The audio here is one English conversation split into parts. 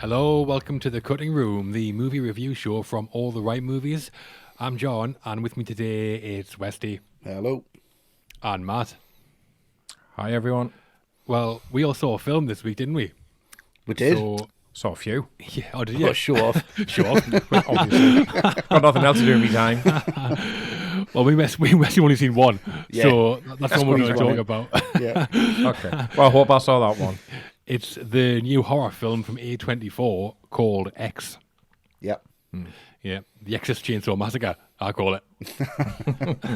Hello, welcome to The Cutting Room, the movie review show from All the Right Movies. I'm John, and with me today it's Westy. Hello. And Matt. Hi, everyone. Well, we all saw a film this week, didn't we? We did. Saw a few. Yeah, oh, did you? Oh, show off. Show off. Obviously. Got nothing else to do in my time. Well, we actually only seen one, Yeah. so that's what we're going to squeeze one talk in. about. Yeah. Okay. Well, I hope I saw that one. It's the new horror film from A24 called X. Yep. Yeah, The Exorcist Chainsaw Massacre, I call it.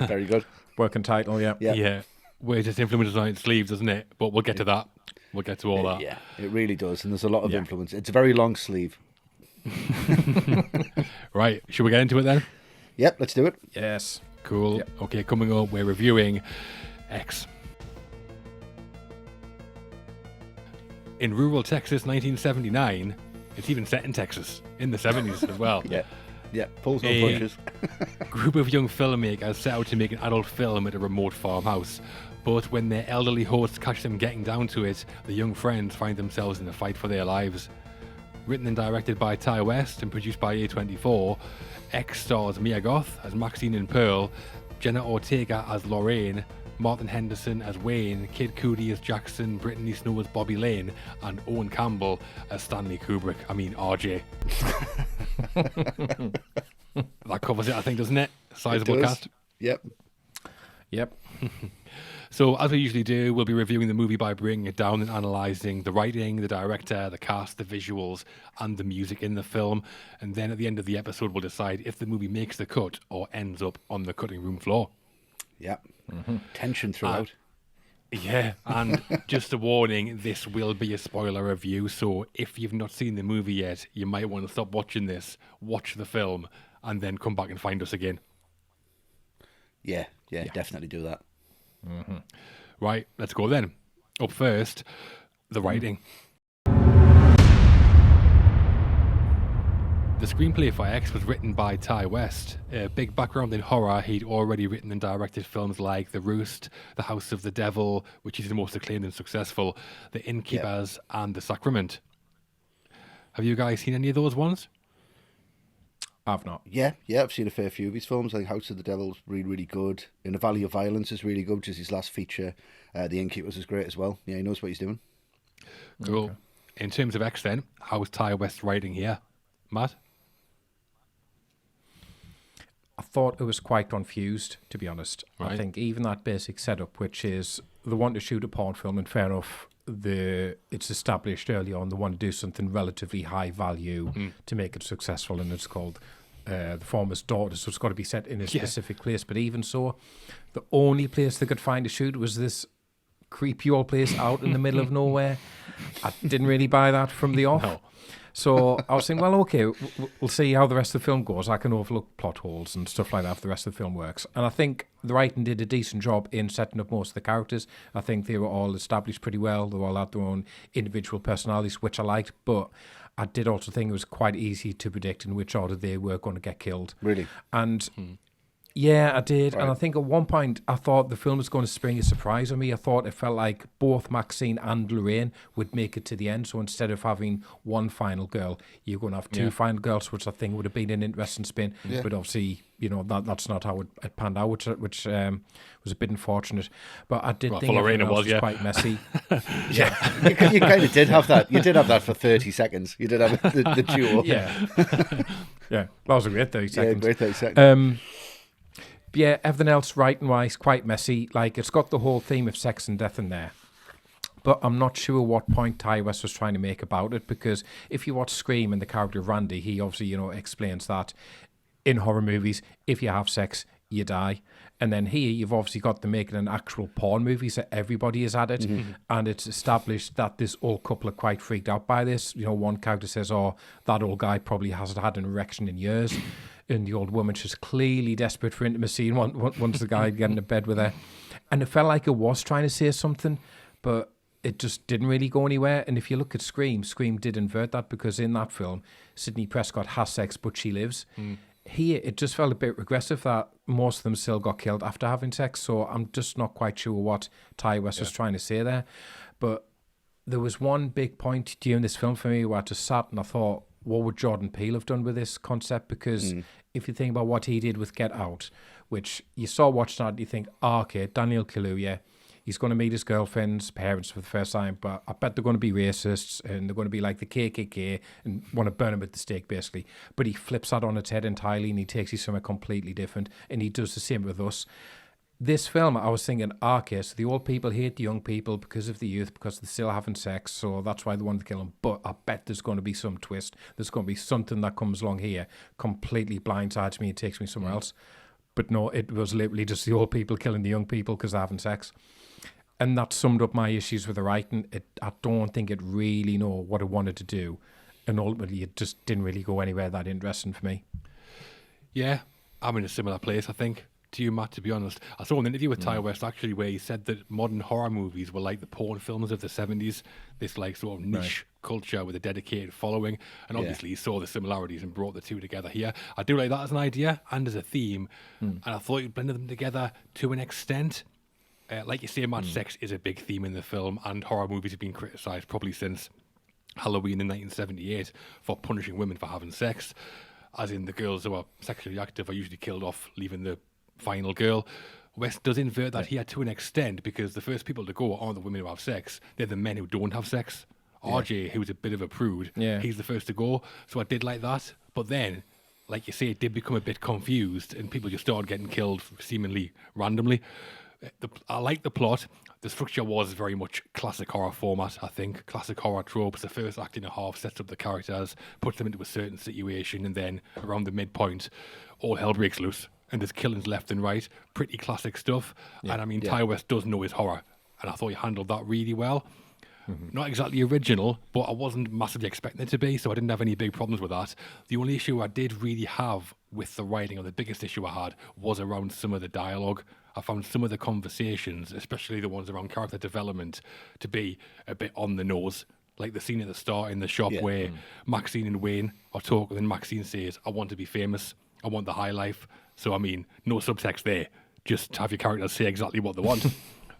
Very good. Working title, yeah. Yeah. Yeah, where it just influences on its sleeves, doesn't it? But we'll get to that. We'll get to all that. Yeah, it really does. And there's a lot of Yeah. influence. It's a very long sleeve. Right, should we get into it then? Yep, let's do it. Yes. Cool. Yep. Okay, coming up, we're reviewing X. In rural Texas, 1979, it's even set in Texas, in the 70s as well. Yeah. Yeah. Pulls no Eh. punches. Group of young filmmakers set out to make an adult film at a remote farmhouse. But when their elderly hosts catch them getting down to it, the young friends find themselves in a fight for their lives. Written and directed by Ti West and produced by A24, X stars Mia Goth as Maxine and Pearl, Jenna Ortega as Lorraine, Martin Henderson as Wayne, Kid Cudi as Jackson, Brittany Snow as Bobby Lane, and Owen Campbell as Stanley Kubrick. I mean, RJ. That covers it, I think, doesn't it? Sizable It does. cast. Yep. Yep. So, as we usually do, we'll be reviewing the movie by breaking it down and analysing the writing, the director, the cast, the visuals, and the music in the film. And then at the end of the episode, we'll decide if the movie makes the cut or ends up on the cutting room floor. Yep. Tension throughout. Yeah, and just a warning, this will be a spoiler review, so if you've not seen the movie yet, you might want to stop watching this, watch the film, and then come back and find us again. Yeah. Definitely do that. Right, let's go then. Up first, the writing. The screenplay for X was written by Ti West. A big background in horror, he'd already written and directed films like The Roost, The House of the Devil, which is the most acclaimed and successful, The Innkeepers, and The Sacrament. Have you guys seen any of those ones? I've not. Yeah. I've seen a fair few of his films. Like House of the Devil's really, really good. In the Valley of Violence is really good, which is his last feature. The Innkeepers is great as well. Yeah, he knows what he's doing. Cool. Okay. In terms of X then, how was Ti West writing here? Matt? I thought it was quite confused, to be honest. Right. I think even that basic setup, which is the one to shoot a porn film, and fair enough, it's established early on, they want to do something relatively high value to make it successful, and it's called The Former's Daughter, so it's got to be set in a specific place. But even so, the only place they could find to shoot was this creepy old place out in the middle of nowhere. I didn't really buy that from the off. No. So I was saying, well, okay, we'll see how the rest of the film goes. I can overlook plot holes and stuff like that if the rest of the film works. And I think the writing did a decent job in setting up most of the characters. I think they were all established pretty well. They all had their own individual personalities, which I liked. But I did also think it was quite easy to predict in which order they were going to get killed. Really? And yeah, I did. Right. And I think at one point I thought the film was going to spring a surprise on me. I thought it felt like both Maxine and Lorraine would make it to the end. So instead of having one final girl, you're going to have two final girls, which I think would have been an interesting spin. Yeah. But obviously, that's not how it panned out, which was a bit unfortunate. But I did Well, think for Lorraine everything it else was, yeah. quite messy. You kind of did have that. You did have that for 30 seconds. You did have the duo. Yeah. Yeah, that was a great 30 seconds. Yeah, great 30 seconds. Yeah, everything else writing-wise, quite messy. Like, it's got the whole theme of sex and death in there. But I'm not sure what point Ti West was trying to make about it, because if you watch Scream and the character of Randy, he obviously, explains that in horror movies, if you have sex, you die. And then here, you've obviously got them making an actual porn movie, so everybody is at it. And it's established that this old couple are quite freaked out by this. One character says, oh, that old guy probably hasn't had an erection in years. And the old woman, she's clearly desperate for intimacy and wants the guy to get into bed with her. And it felt like it was trying to say something, but it just didn't really go anywhere. And if you look at Scream did invert that, because in that film, Sidney Prescott has sex, but she lives. Here, it just felt a bit regressive that most of them still got killed after having sex. So I'm just not quite sure what Ti West was trying to say there. But there was one big point during this film for me where I just sat and I thought, what would Jordan Peele have done with this concept? Because if you think about what he did with Get Out, which you saw watching that, you think, okay, Daniel Kaluuya, he's going to meet his girlfriend's parents for the first time, but I bet they're going to be racists and they're going to be like the KKK and want to burn him at the stake, basically. But he flips that on its head entirely and he takes you somewhere completely different, and he does the same with us. This film, I was thinking, okay, so the old people hate the young people because of the youth, because they're still having sex, so that's why they wanted to kill them. But I bet there's going to be some twist. There's going to be something that comes along here, completely blindsides me and takes me somewhere else. But no, it was literally just the old people killing the young people because they're having sex. And that summed up my issues with the writing. I don't think it really know what it wanted to do. And ultimately, it just didn't really go anywhere that interesting for me. Yeah, I'm in a similar place, I think, to you, Matt, to be honest. I saw an interview with Ti West, actually, where he said that modern horror movies were like the porn films of the 70s. This, like, sort of niche culture with a dedicated following. And obviously, he saw the similarities and brought the two together here. I do like that as an idea and as a theme. And I thought you blended them together to an extent. Like you say, Matt, sex is a big theme in the film, and horror movies have been criticised probably since Halloween in 1978 for punishing women for having sex, as in the girls who are sexually active are usually killed off, leaving the final girl. West does invert that here to an extent, because the first people to go aren't the women who have sex, they're the men who don't have sex. RJ, who's a bit of a prude, he's the first to go, so I did like that. But then, like you say, it did become a bit confused, and people just started getting killed seemingly randomly. I like the plot. The structure was very much classic horror format, I think. Classic horror tropes. The first act and a half sets up the characters, puts them into a certain situation, and then around the midpoint, all hell breaks loose. And there's killings left and right. Pretty classic stuff. And I mean, Ti West does know his horror. And I thought he handled that really well. Not exactly original, but I wasn't massively expecting it to be, so I didn't have any big problems with that. The only issue I did really have with the writing, or the biggest issue I had, was around some of the dialogue. I found some of the conversations, especially the ones around character development, to be a bit on the nose. Like the scene at the start in the shop where Maxine and Wayne are talking, and Maxine says, I want to be famous, I want the high life. So, I mean, no subtext there. Just have your characters say exactly what they want.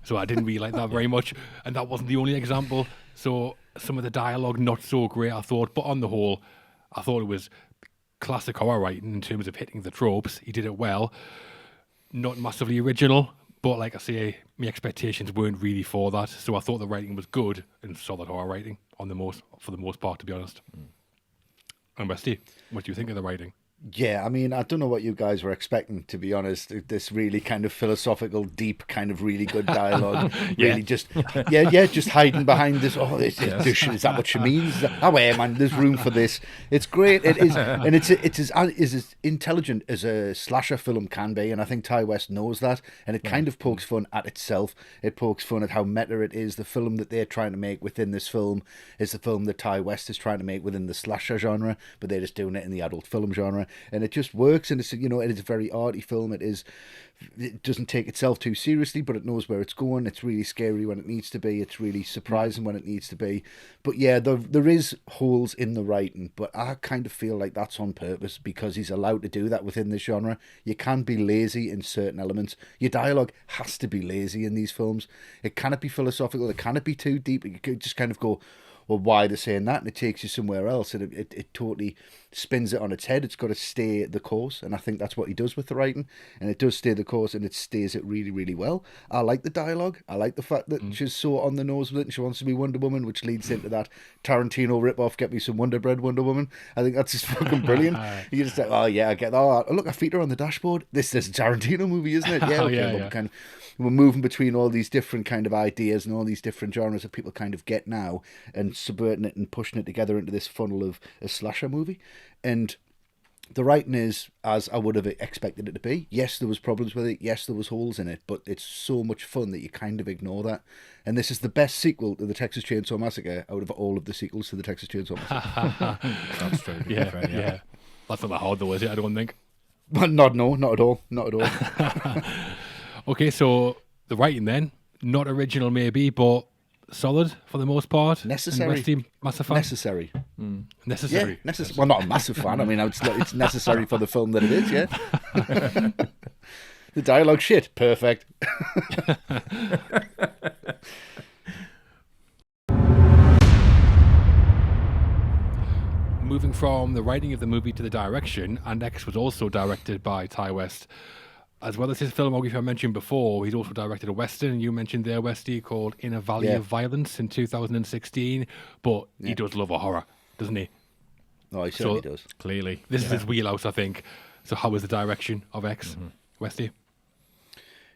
So I didn't really like that very much. And that wasn't the only example. So some of the dialogue, not so great, I thought. But on the whole, I thought it was classic horror writing in terms of hitting the tropes. He did it well. Not massively original, but like I say, my expectations weren't really for that. So I thought the writing was good and solid horror writing for the most part, to be honest. And Westy, what do you think of the writing? Yeah, I mean, I don't know what you guys were expecting, to be honest. This really kind of philosophical, deep, kind of really good dialogue. Really just hiding behind this. Oh, is that what she means? Oh, yeah, man, there's room for this. It's great. It is, and it's as intelligent as a slasher film can be, and I think Ti West knows that. And it kind of pokes fun at itself. It pokes fun at how meta it is. The film that they're trying to make within this film is the film that Ti West is trying to make within the slasher genre, but they're just doing it in the adult film genre. And it just works, and it's, it is a very arty film. It doesn't take itself too seriously, but it knows where it's going. It's really scary when it needs to be. It's really surprising when it needs to be. But yeah, there is holes in the writing, but I kind of feel like that's on purpose, because he's allowed to do that within this genre. You can be lazy in certain elements. Your dialogue has to be lazy in these films. It cannot be philosophical. It cannot be too deep. You could just kind of go, well, why they're saying that, and it takes you somewhere else, and it totally spins it on its head. It's got to stay the course, and I think that's what he does with the writing, and it does stay the course, and it stays it really, really well. I like the dialogue. I like the fact that she's so on the nose with it, and she wants to be Wonder Woman, which leads into that Tarantino rip-off, get me some Wonder Bread Wonder Woman. I think that's just fucking brilliant. You just say, oh yeah, I get that. Oh, look, I feet her on the dashboard. This is a Tarantino movie, isn't it? Yeah, okay. We're moving between all these different kind of ideas and all these different genres that people kind of get now, and subverting it and pushing it together into this funnel of a slasher movie. And the writing is as I would have expected it to be. Yes, there was problems with it. Yes, there was holes in it, but it's so much fun that you kind of ignore that. And this is the best sequel to the Texas Chainsaw Massacre out of all of the sequels to the Texas Chainsaw Massacre. That's true. Yeah. That's not that hard though, is it? I don't think. Well, not at all. Okay, so the writing then, not original maybe, but solid for the most part. Necessary. Westy, massive fan? Necessary. Necessary. Yeah, well, not a massive fan. I mean, it's necessary for the film that it is, yeah. The dialogue, shit, perfect. from the writing of the movie to the direction, and X was also directed by Ti West. As well as his filmography I mentioned before, he's also directed a Western, you mentioned there, Westy, called In a Valley of Violence in 2016. But he does love a horror, doesn't he? No, he certainly does. Clearly. This is his wheelhouse, I think. So how is the direction of X, Westy?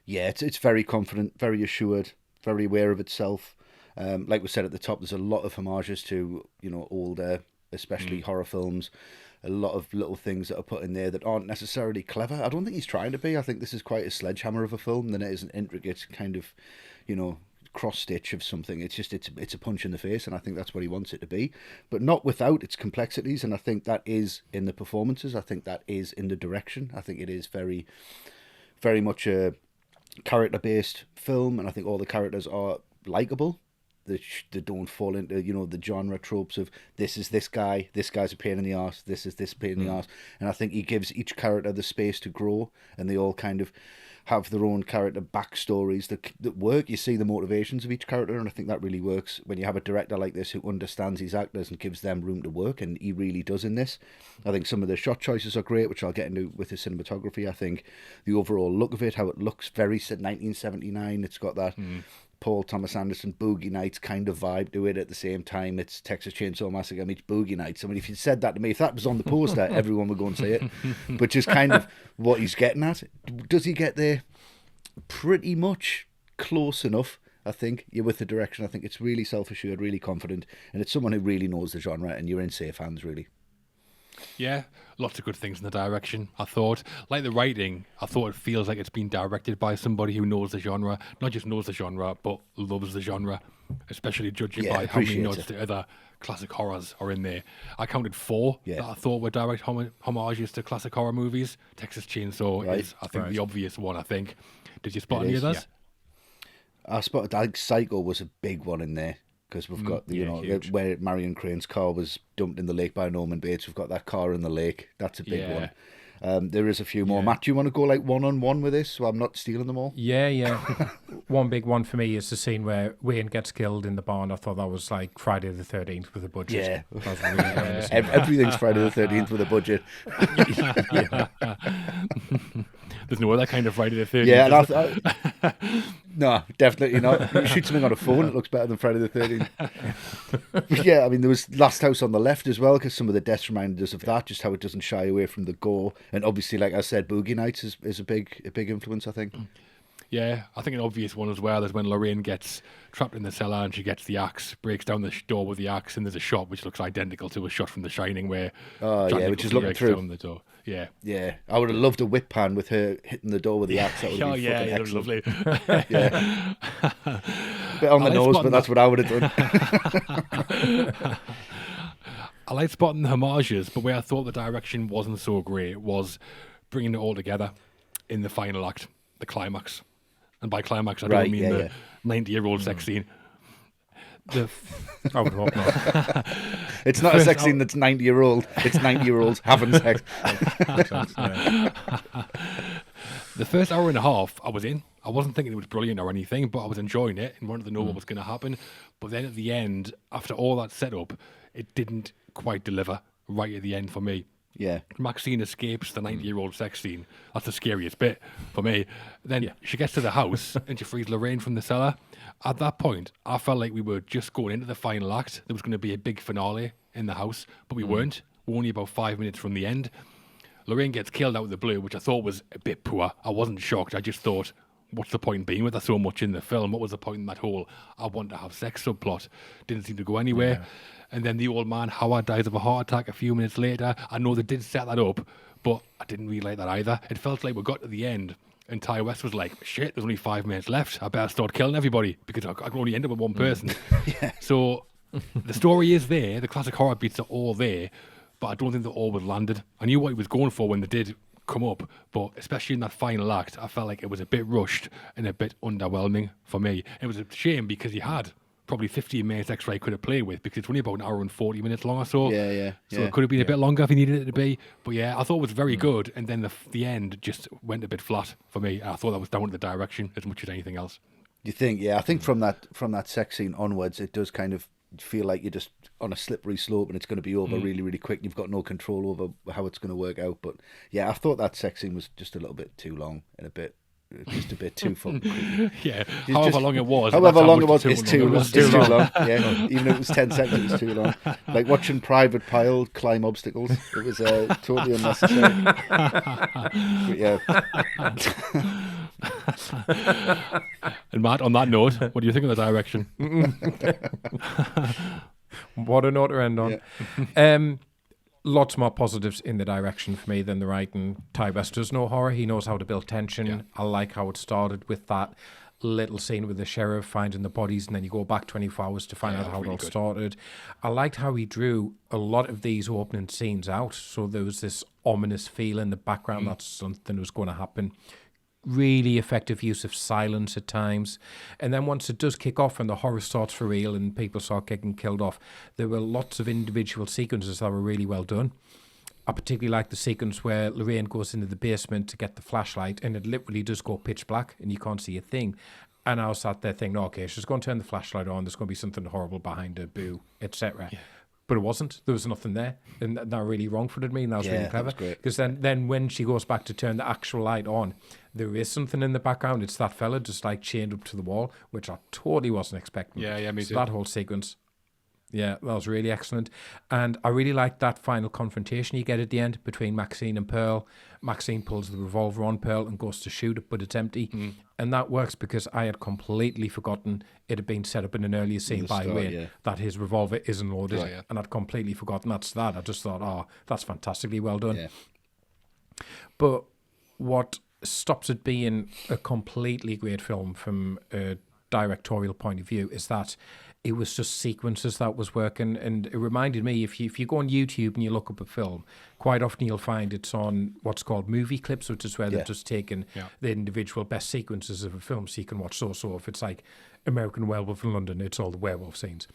Yeah, it's very confident, very assured, very aware of itself. Like we said at the top, there's a lot of homages to, older, especially horror films. A lot of little things that are put in there that aren't necessarily clever. I don't think he's trying to be. I think this is quite a sledgehammer of a film than it is an intricate kind of, cross stitch of something. It's just it's a punch in the face, and I think that's what he wants it to be, but not without its complexities. And I think that is in the performances. I think that is in the direction. I think it is very, very much a character-based film, and I think all the characters are likable. They don't fall into the genre tropes of this is this guy's a pain in the arse, this is this pain in the arse. And I think he gives each character the space to grow, and they all kind of have their own character backstories that work. You see the motivations of each character, and I think that really works when you have a director like this who understands his actors and gives them room to work, and he really does in this. I think some of the shot choices are great, which I'll get into with the cinematography. I think the overall look of it, how it looks very 1979. It's got that Paul Thomas Anderson Boogie Nights kind of vibe to it. At the same time, it's Texas Chainsaw Massacre meets Boogie Nights. I mean, if you said that to me, if that was on the poster, everyone would go and say it. Which is kind of what he's getting at. Does he get there? Pretty much close enough, I think. You're with the direction. I think it's really self-assured, really confident, and it's someone who really knows the genre, and you're in safe hands, really. Yeah, lots of good things in the direction, I thought. Like the writing, I thought it feels like it's been directed by somebody who knows the genre. Not just knows the genre, but loves the genre. Especially judging by how many nods to other classic horrors are in there. I counted 4 that I thought were direct homages to classic horror movies. Texas Chainsaw is, I think, the obvious one, I think. Did you spot any of those? Yeah. I spotted, I think Psycho was a big one in there. Because we've got, where Marion Crane's car was dumped in the lake by Norman Bates. We've got that car in the lake. That's a big one. There is a few more. Matt, do you want to go like one-on-one with this so I'm not stealing them all? Yeah. One big one for me is the scene where Wayne gets killed in the barn. I thought that was like Friday the 13th with a budget. Yeah. That was really Everything's Friday the 13th with a budget. There's no other kind of Friday the 13th. Yeah, no, definitely not. You shoot something on a phone, it looks better than Friday the 13th. But yeah, I mean, there was Last House on the Left as well, because some of the deaths reminded us of that, just how it doesn't shy away from the gore. And obviously, like I said, Boogie Nights is a big influence, I think. Yeah, I think an obvious one as well is when Lorraine gets trapped in the cellar and she gets the axe, breaks down the door with the axe, and there's a shot which looks identical to a shot from The Shining where which is looking through down the door. Yeah, I would have loved a whip pan with her hitting the door with the axe. That would be fucking excellent. Lovely. Yeah, bit on the nose, but that's what I would have done. I like spotting the homages, but where I thought the direction wasn't so great was bringing it all together in the final act, the climax. And by climax, I don't mean the 90-year-old sex scene. I would hope not. It's not a sex scene that's 90-year-old. It's 90-year-olds having sex. The first hour and a half I was in. I wasn't thinking it was brilliant or anything, but I was enjoying it and wanted to know what was going to happen. But then at the end, after all that setup, it didn't quite deliver right at the end for me. Yeah. Maxine escapes the 90-year-old sex scene. That's the scariest bit for me. Then she gets to the house and she frees Lorraine from the cellar. At that point, I felt like we were just going into the final act. There was going to be a big finale in the house, but we weren't. We're only about 5 minutes from the end. Lorraine gets killed out of the blue, which I thought was a bit poor. I wasn't shocked. I just thought, what's the point being with that so much in the film? What was the point in that whole I want to have sex subplot? Didn't seem to go anywhere. Yeah. And then the old man, Howard, dies of a heart attack a few minutes later. I know they did set that up, but I didn't really like that either. It felt like we got to the end and Ti West was like, shit, there's only 5 minutes left. I better start killing everybody because I can only end up with one person. So the story is there. The classic horror beats are all there, but I don't think they all was landed. I knew what he was going for when they did come up, but especially in that final act, I felt like it was a bit rushed and a bit underwhelming for me. It was a shame because he had probably 15 minutes extra he could have played with because it's only about an hour and 40 minutes long or so. So it could have been a bit longer if he needed it to be. But yeah, I thought it was very good. And then the end just went a bit flat for me. I thought that was down to the direction as much as anything else. You think? Yeah, I think from that sex scene onwards, it does kind of feel like you're just on a slippery slope and it's going to be over really, really quick. And you've got no control over how it's going to work out. But yeah, I thought that sex scene was just a little bit too long and just a bit too fucking creepy. Yeah, however long it was. However long it was, it's too long. It's too long. Yeah, even if it was 10 seconds, it was too long. Like watching Private Pile climb obstacles. It was totally unnecessary. But yeah. And Matt, on that note, what do you think of the direction? What a note to end on. Yeah. Lots more positives in the direction for me than the writing. Ti West does know horror. He knows how to build tension. Yeah. I like how it started with that little scene with the sheriff finding the bodies, and then you go back 24 hours to find out how it all started. I liked how he drew a lot of these opening scenes out. So there was this ominous feel in the background that something was going to happen. Really effective use of silence at times. And then once it does kick off and the horror starts for real and people start getting killed off, there were lots of individual sequences that were really well done. I particularly like the sequence where Lorraine goes into the basement to get the flashlight and it literally does go pitch black and you can't see a thing. And I was sat there thinking, okay, she's going to turn the flashlight on, there's going to be something horrible behind her, boo, etc. Yeah. But it wasn't. There was nothing there. And that really wrong-footed me, and that was really clever. Because then when she goes back to turn the actual light on, there is something in the background. It's that fella just like chained up to the wall, which I totally wasn't expecting. Yeah, me too. That whole sequence, yeah, that was really excellent. And I really liked that final confrontation you get at the end between Maxine and Pearl. Maxine pulls the revolver on Pearl and goes to shoot it, but it's empty. And that works because I had completely forgotten it had been set up in an earlier scene by Wayne that his revolver isn't loaded. And I'd completely forgotten that's that. I just thought, oh, that's fantastically well done. Yeah. But what stops it being a completely great film from a directorial point of view is that it was just sequences that was working. And it reminded me, if you go on YouTube and you look up a film, quite often you'll find it's on what's called movie clips, which is where they've just taken the individual best sequences of a film so you can watch. So if it's like American Werewolf in London, it's all the werewolf scenes.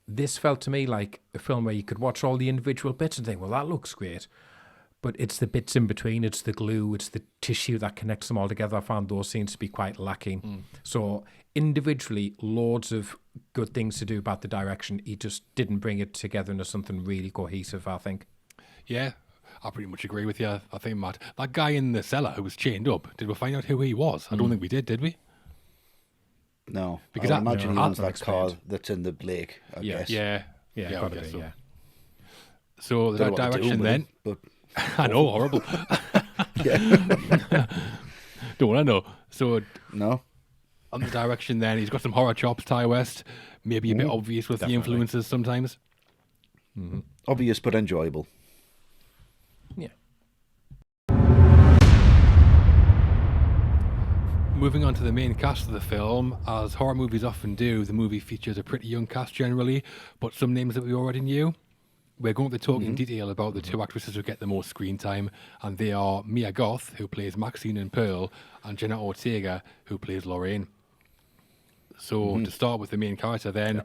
This felt to me like a film where you could watch all the individual bits and think, well, that looks great. But it's the bits in between, it's the glue, it's the tissue that connects them all together. I found those scenes to be quite lacking. So individually, loads of good things to do about the direction. He just didn't bring it together into something really cohesive, I think. Yeah, I pretty much agree with you. I think, Matt, that guy in the cellar who was chained up, did we find out who he was? I don't think we did we? No, because I imagine he owns that car that's in the lake, I guess. Yeah, gotta be, yeah. So the direction then... But I know, horrible. Don't want to know. So no. On the direction then, he's got some horror chops, Ti West. Maybe a bit obvious with the influences sometimes. Obvious but enjoyable. Yeah. Moving on to the main cast of the film, as horror movies often do, the movie features a pretty young cast generally, but some names that we already knew. We're going to talk in detail about the two actresses who get the most screen time, and they are Mia Goth, who plays Maxine and Pearl, and Jenna Ortega, who plays Lorraine. So to start with the main character then,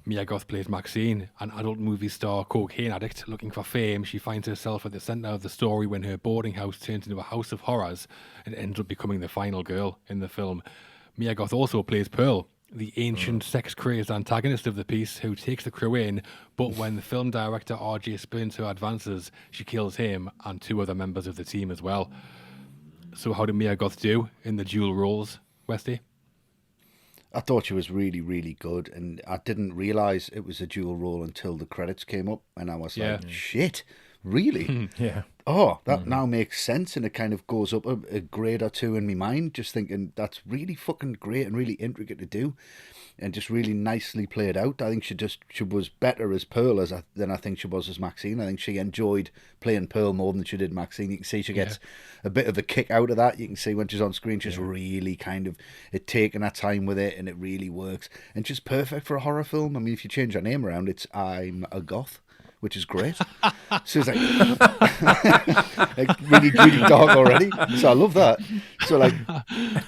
Mia Goth plays Maxine, an adult movie star cocaine addict looking for fame. She finds herself at the centre of the story when her boarding house turns into a house of horrors and ends up becoming the final girl in the film. Mia Goth also plays Pearl, the ancient sex-crazed antagonist of the piece who takes the crew in, but when the film director R.J. Splinter advances, she kills him and two other members of the team as well. So how did Mia Goth do in the dual roles, Westy? I thought she was really, really good, and I didn't realise it was a dual role until the credits came up, and I was like, shit, really? Yeah. Oh, that now makes sense, and it kind of goes up a grade or two in my mind, just thinking that's really fucking great and really intricate to do, and just really nicely played out. I think she was better as Pearl than I think she was as Maxine. I think she enjoyed playing Pearl more than she did Maxine. You can see she gets a bit of a kick out of that. You can see when she's on screen, she's really kind of taking her time with it, and it really works. And she's perfect for a horror film. I mean, if you change her name around, it's I'm a Goth, which is great. So it's like, like really, really dark already. So I love that. So like,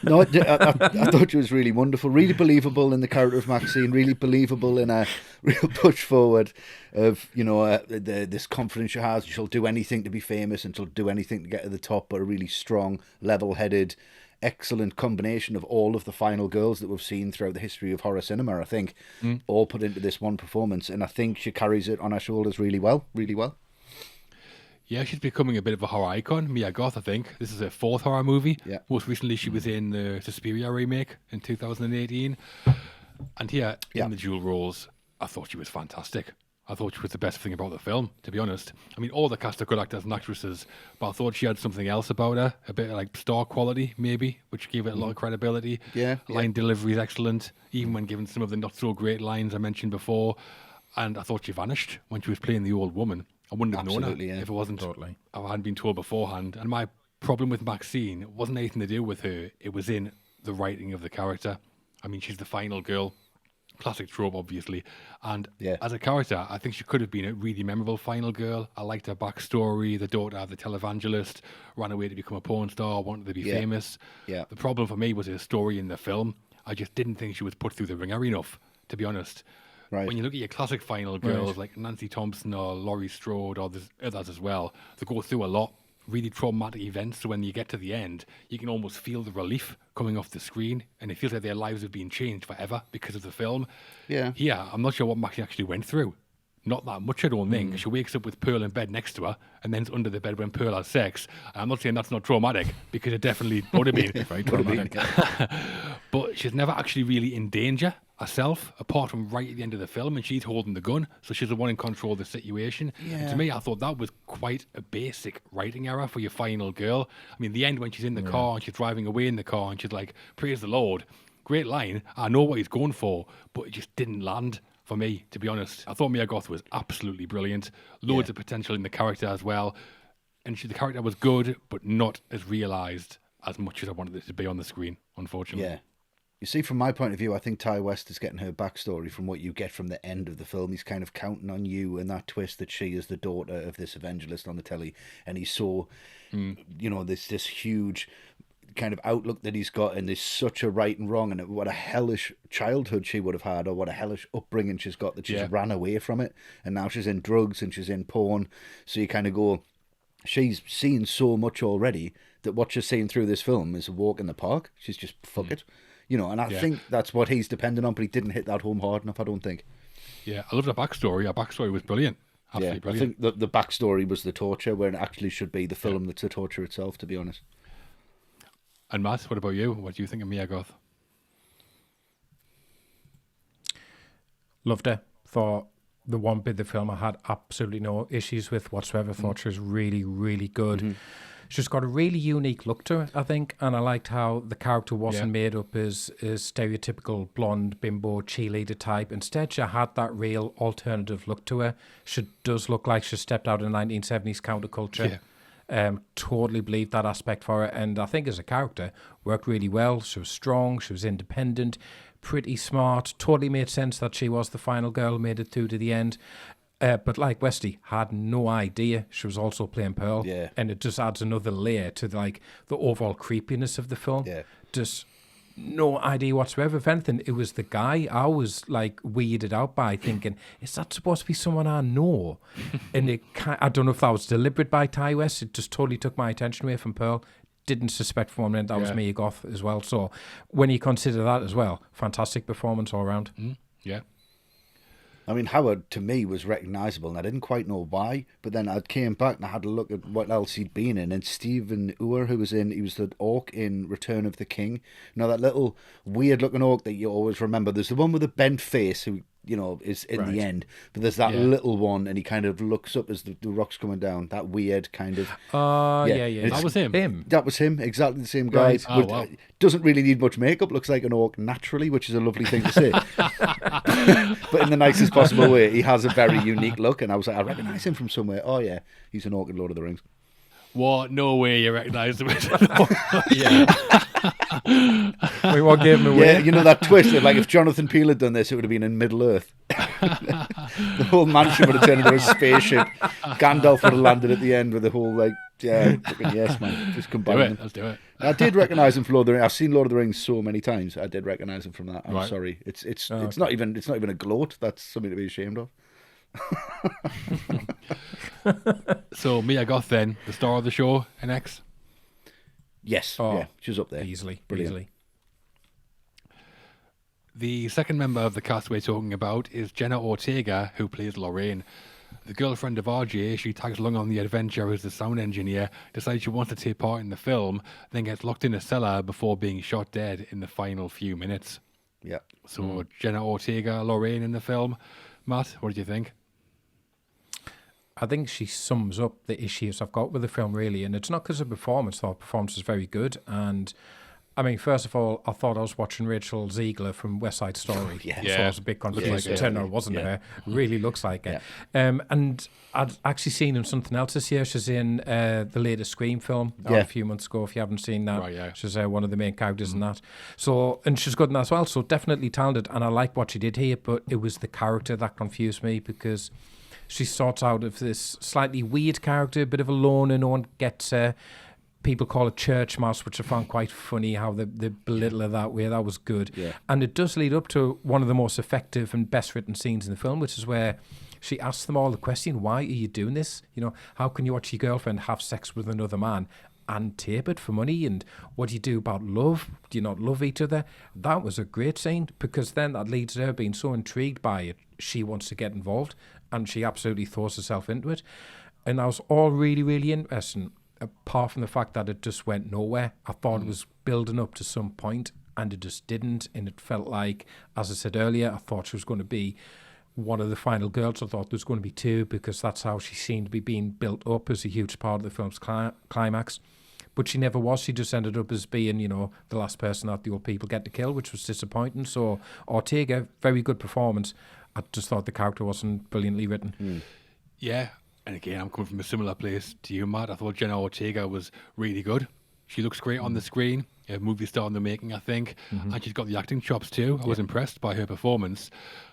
no, I thought she was really wonderful, really believable in the character of Maxine, really believable in a real push forward of, you know, this confidence she has. She'll do anything to be famous and she'll do anything to get to the top, but a really strong, level-headed, excellent combination of all of the final girls that we've seen throughout the history of horror cinema, I think, all put into this one performance. And I think she carries it on her shoulders really well, really well. Yeah, she's becoming a bit of a horror icon. Mia Goth, I think. This is her fourth horror movie. Yeah. Most recently, she was in the Suspiria remake in 2018. And here, in the dual roles, I thought she was fantastic. I thought she was the best thing about the film, to be honest. I mean, all the cast are good actors and actresses, but I thought she had something else about her, a bit like star quality, maybe, which gave it a lot of credibility. Line delivery is excellent, even when given some of the not-so-great lines I mentioned before. And I thought she vanished when she was playing the old woman. I wouldn't have known her if it wasn't, if I hadn't been told beforehand. And my problem with Maxine wasn't anything to do with her. It was in the writing of the character. I mean, she's the final girl. Classic trope, obviously. And as a character, I think she could have been a really memorable final girl. I liked her backstory. The daughter of the televangelist ran away to become a porn star, wanted to be famous. The problem for me was her story in the film. I just didn't think she was put through the ringer enough, to be honest. When you look at your classic final girls like Nancy Thompson or Laurie Strode or there's others as well, they go through a lot. Really traumatic events, so when you get to the end, you can almost feel the relief coming off the screen, and it feels like their lives have been changed forever because of the film. Here, I'm not sure what Maxine actually went through. Not that much, I don't think. She wakes up with Pearl in bed next to her, and then's under the bed when Pearl has sex. I'm not saying that's not traumatic, because it definitely would have been. Very traumatic. But she's never actually really in danger herself, apart from right at the end of the film, and she's holding the gun, so she's the one in control of the situation. And to me, I thought that was quite a basic writing error for your final girl. I mean, the end when she's in the car and she's driving away in the car and she's like, praise the Lord. Great line. I know what he's going for, but it just didn't land for me, to be honest. I thought Mia Goth was absolutely brilliant. Loads of potential in the character as well. And the character was good, but not as realised as much as I wanted it to be on the screen, unfortunately. Yeah. You see, from my point of view, I think Ti West is getting her backstory from what you get from the end of the film. He's kind of counting on you and that twist that she is the daughter of this evangelist on the telly. And he's so, you know, this huge kind of outlook that he's got, and there's such a right and wrong, and what a hellish childhood she would have had, or what a hellish upbringing she's got, that she's ran away from it. And now she's in drugs and she's in porn. So you kind of go, she's seen so much already that what she's seeing through this film is a walk in the park. She's just, fuck it. You know, and I think that's what he's dependent on, but he didn't hit that home hard enough, I don't think. Yeah, I love the backstory. Our backstory was brilliant. Absolutely brilliant. I think the backstory was the torture, where it actually should be the film that's the torture itself, to be honest. And Matt, what about you? What do you think of Mia Goth? Loved her. Thought the one bit of the film I had absolutely no issues with whatsoever. Thought she was really, really good. She's got a really unique look to her, I think, and I liked how the character wasn't made up as stereotypical blonde bimbo cheerleader type. Instead, she had that real alternative look to her. She does look like she stepped out of 1970s counterculture. Totally believed that aspect for her, and I think as a character worked really well. She was strong, she was independent, pretty smart. Totally made sense that she was the final girl, made it through to the end. But like Westy, had no idea she was also playing Pearl. And it just adds another layer to like the overall creepiness of the film. Just no idea whatsoever. If anything, it was the guy I was like weirded out by, thinking, is that supposed to be someone I know? And I don't know if that was deliberate by Ti West. It just totally took my attention away from Pearl. Didn't suspect for a minute that was Mia Goth as well. So when you consider that as well, fantastic performance all around. I mean, Howard, to me, was recognisable, and I didn't quite know why, but then I came back and I had a look at what else he'd been in, and Stephen Ure, he was the orc in Return of the King. You know, that little weird-looking orc that you always remember. There's the one with the bent face who, you know, is in the end, but there's that little one, and he kind of looks up as the rock's coming down, that weird kind of... That was him. That was him, exactly the same guy. Right. Oh, wow. Doesn't really need much makeup, looks like an orc naturally, which is a lovely thing to say. But in the nicest possible way, he has a very unique look, and I was like, I recognise him from somewhere. Oh yeah, he's an orc in Lord of the Rings. What? No way you recognise him. We won't give him away. Yeah, you know that twist of, like, if Jonathan Peele had done this, it would have been in Middle Earth. The whole mansion would have turned into a spaceship. Gandalf would have landed at the end with the whole, like, yes, man, just combine them. Let's do it. I did recognise him from Lord of the Rings. I've seen Lord of the Rings so many times. I did recognise him from that. I'm sorry. It's not even a gloat. That's something to be ashamed of. So Mia Goth then, the star of the show in X. Yes, Oh, yeah, she's up there. Easily, Brilliant. easily. The second member of the cast we're talking about is Jenna Ortega, who plays Lorraine. The girlfriend of RJ, she tags along on the adventure as the sound engineer, decides she wants to take part in the film, then gets locked in a cellar before being shot dead in the final few minutes. Yeah. So Jenna Ortega, Lorraine in the film. Matt, what did you think? I think she sums up the issues I've got with the film, really. And it's not because of performance. I thought the performance was very good. And I mean, first of all, I thought I was watching Rachel Ziegler from West Side Story. Yeah. So I was a bit confused. like It her. turned out it wasn't her. Really looks like her. And I'd actually seen in something else this year. She's in the latest Scream film a few months ago, if you haven't seen that. Right, yeah. She's one of the main characters in that. So, and she's good in that as well. So definitely talented. And I like what she did here, but it was the character that confused me because she sorts out of this slightly weird character, a bit of a loner, no one gets her. People call it church mouse, which I found quite funny how they belittle her that way. That was good. Yeah. And it does lead up to one of the most effective and best written scenes in the film, which is where she asks them all the question, why are you doing this? You know, how can you watch your girlfriend have sex with another man and tape it for money? And what do you do about love? Do you not love each other? That was a great scene because then that leads to her being so intrigued by it, she wants to get involved and she absolutely throws herself into it. And that was all really, really interesting. Apart from the fact that it just went nowhere. I thought it was building up to some point and it just didn't. And it felt like, as I said earlier, I thought she was going to be one of the final girls. I thought there was going to be two because that's how she seemed to be being built up as a huge part of the film's climax. But she never was. She just ended up as being, you know, the last person that the old people get to kill, which was disappointing. So Ortega, very good performance. I just thought the character wasn't brilliantly written. Yeah. And again, I'm coming from a similar place to you, Matt. I thought Jenna Ortega was really good. She looks great on the screen. A movie star in the making, I think. And she's got the acting chops too. I was impressed by her performance.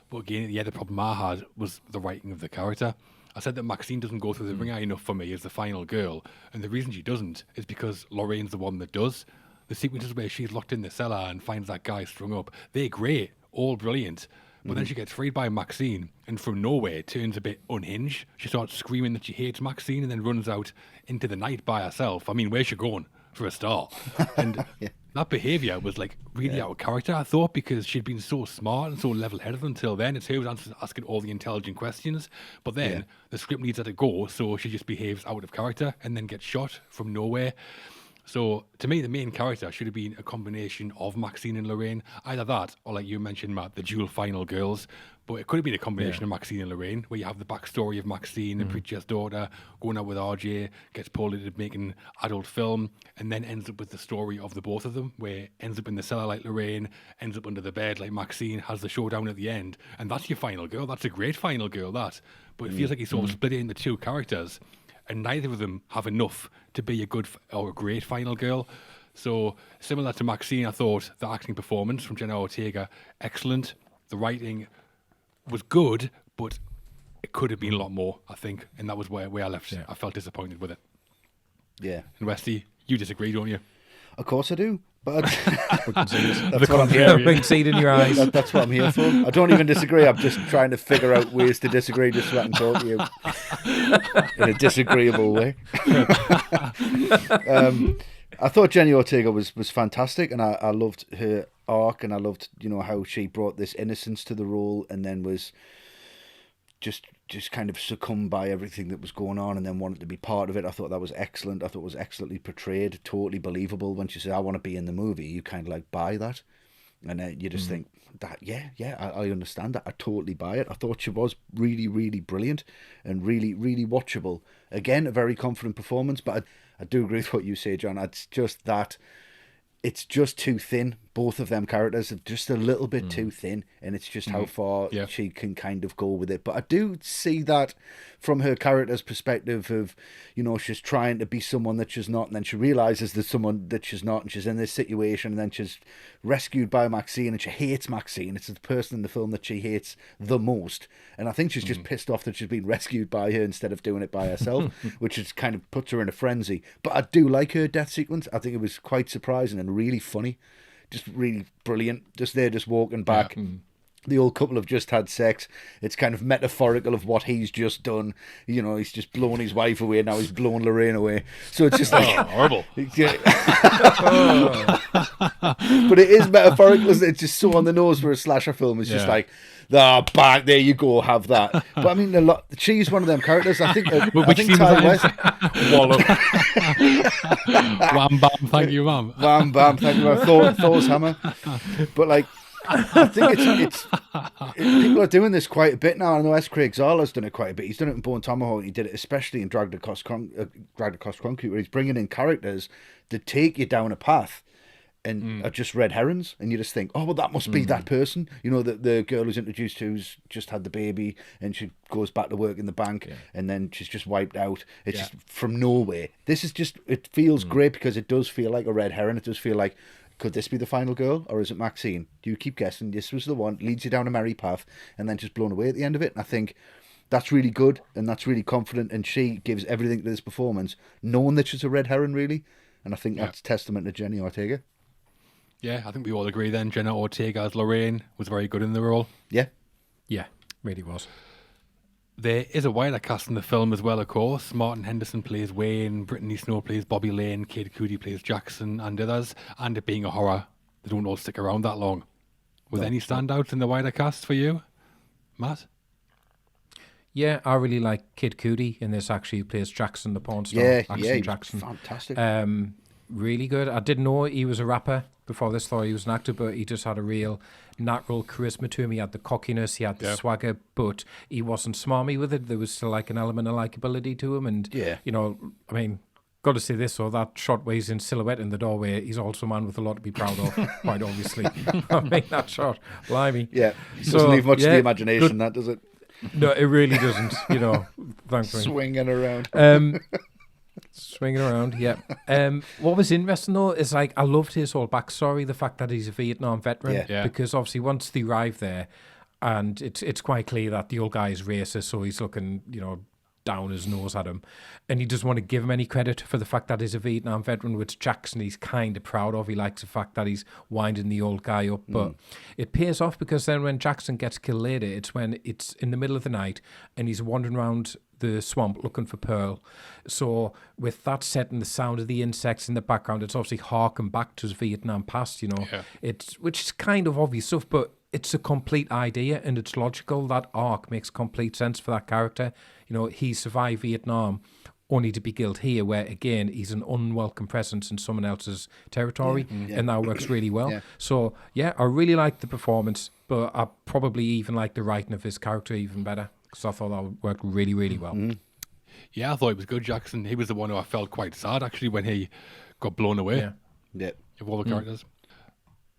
But again, the problem I had was the writing of the character. I said that Maxine doesn't go through the ringer enough for me as the final girl. And the reason she doesn't is because Lorraine's the one that does. The sequences where she's locked in the cellar and finds that guy strung up, they're great, all brilliant. But then she gets freed by Maxine, and from nowhere turns a bit unhinged. She starts screaming that she hates Maxine and then runs out into the night by herself. I mean, where's she going, for a start? And that behaviour was like really out of character, I thought, because she'd been so smart and so level-headed until then. It's her who was asking all the intelligent questions. But then the script needs her to go, so she just behaves out of character and then gets shot from nowhere. So, to me, the main character should have been a combination of Maxine and Lorraine. Either that, or like you mentioned, Matt, the dual final girls. But it could have been a combination of Maxine and Lorraine, where you have the backstory of Maxine, the preacher's daughter, going out with RJ, gets pulled into making adult film, and then ends up with the story of the both of them, where ends up in the cellar like Lorraine, ends up under the bed like Maxine, has the showdown at the end. And that's your final girl. That's a great final girl, that. But it feels like he's sort of split it into two characters. And neither of them have enough to be a good or a great final girl. So, similar to Maxine, I thought the acting performance from Jenna Ortega, excellent. The writing was good, but it could have been a lot more, I think. And that was where I left. I felt disappointed with it. Yeah. And Westy, you disagree, don't you? Of course I do. But that's The what I'm here. Big seed in your eyes. That's what I'm here for. I don't even disagree. I'm just trying to figure out ways to disagree just so I can talk to you in a disagreeable way. I thought Jenny Ortega was fantastic, and I loved her arc, and I loved, you know, how she brought this innocence to the role and then was just kind of succumbed by everything that was going on and then wanted to be part of it. I thought that was excellent. I thought it was excellently portrayed, totally believable. When she said, I want to be in the movie, you kind of like buy that. And you just think, that I understand that. I totally buy it. I thought she was really, really brilliant and really, really watchable. Again, a very confident performance, but I do agree with what you say, John. It's just that it's just too thin. Both of them characters are just a little bit too thin, and it's just how far she can kind of go with it. But I do see that from her character's perspective of, you know, she's trying to be someone that she's not, and then she realises there's someone that she's not, and she's in this situation, and then she's rescued by Maxine, and she hates Maxine. It's the person in the film that she hates the most. And I think she's just pissed off that she's been rescued by her instead of doing it by herself, which is kind of puts her in a frenzy. But I do like her death sequence. I think it was quite surprising and really funny. Just really brilliant. Just there, just walking back. the old couple have just had sex. It's kind of metaphorical of what he's just done. You know, he's just blown his wife away. Now he's blown Lorraine away. So it's just like horrible. But it is metaphorical, isn't it? It's just so on the nose for a slasher film. It's just like, back there you go, have that. But I mean, she's one of them characters. I think. I think Ti West. Wallop. Wham bam, thank you, mum. Wham bam, thank you. Thor's hammer. But like, I think people are doing this quite a bit now. I know S. Craig Zala's done it quite a bit. He's done it in Bone Tomahawk. He did it especially in Dragged Across Concrete, where he's bringing in characters that take you down a path and are just red herrings, and you just think, oh, well, that must be that person. You know, the girl who's introduced to who's just had the baby, and she goes back to work in the bank, and then she's just wiped out. It's just from nowhere. This is just, it feels great because it does feel like a red herring. It does feel like, could this be the final girl, or is it Maxine? Do you keep guessing this was the one, leads you down a merry path, and then just blown away at the end of it? And I think that's really good, and that's really confident, and she gives everything to this performance, knowing that she's a red herring, really. And I think that's testament to Jenna Ortega. Yeah, I think we all agree then. Jenna Ortega as Lorraine was very good in the role. Yeah. Yeah, really was. There is a wider cast in the film as well, of course. Martin Henderson plays Wayne, Brittany Snow plays Bobby Lane, Kate Cudi plays Jackson, and others. And it being a horror, they don't all stick around that long. Was any standouts in the wider cast for you, Matt? Yeah, I really like Kid Cudi in this, actually, who plays Jackson, the porn star. Yeah, Jackson. Fantastic. Really good. I didn't know he was a rapper before this, thought he was an actor, but he just had a real natural charisma to him. He had the cockiness, he had the swagger, but he wasn't smarmy with it. There was still like an element of likability to him. And, you know, I mean, got to say this, or that shot where he's in silhouette in the doorway, he's also a man with a lot to be proud of, quite obviously. I mean, that shot, blimey. Yeah, doesn't leave much to the imagination, that, does it? No, it really doesn't, you know, thankfully. Swinging around. Swinging around, yeah. What was interesting though is like I loved his whole backstory, the fact that he's a Vietnam veteran, because obviously once they arrive there, and it's quite clear that the old guy is racist, so he's looking, you know, down his nose at him, and he doesn't want to give him any credit for the fact that he's a Vietnam veteran, which Jackson he's kind of proud of. He likes the fact that he's winding the old guy up, but it pays off because then when Jackson gets killed later, it's when it's in the middle of the night and he's wandering around the swamp looking for Pearl. So with that set and the sound of the insects in the background, it's obviously harking back to his Vietnam past, you know. It's which is kind of obvious stuff, but it's a complete idea and it's logical. That arc makes complete sense for that character. You know, he survived Vietnam only to be killed here, where again he's an unwelcome presence in someone else's territory, and that works really well. So yeah, I really liked the performance, but I probably even like the writing of his character even better, because I thought that worked really, really well. Yeah, I thought it was good, Jackson. He was the one who I felt quite sad actually when he got blown away. Of all the characters.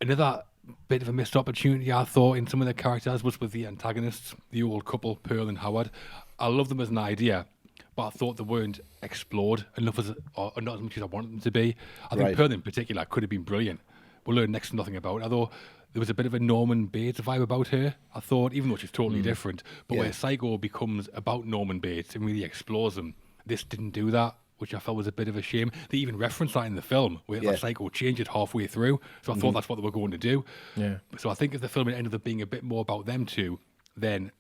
Another bit of a missed opportunity, I thought, in some of the characters was with the antagonists, the old couple, Pearl and Howard. I love them as an idea, but I thought they weren't explored enough or not as much as I wanted them to be. I think Pearl in particular could have been brilliant. We'll learn next to nothing about it. Although there was a bit of a Norman Bates vibe about her, I thought, even though she's totally different. But where Psycho becomes about Norman Bates and really explores him, this didn't do that, which I felt was a bit of a shame. They even referenced that in the film, where like, Psycho changed it halfway through. So I thought that's what they were going to do. So I think if the film had ended up being a bit more about them two, then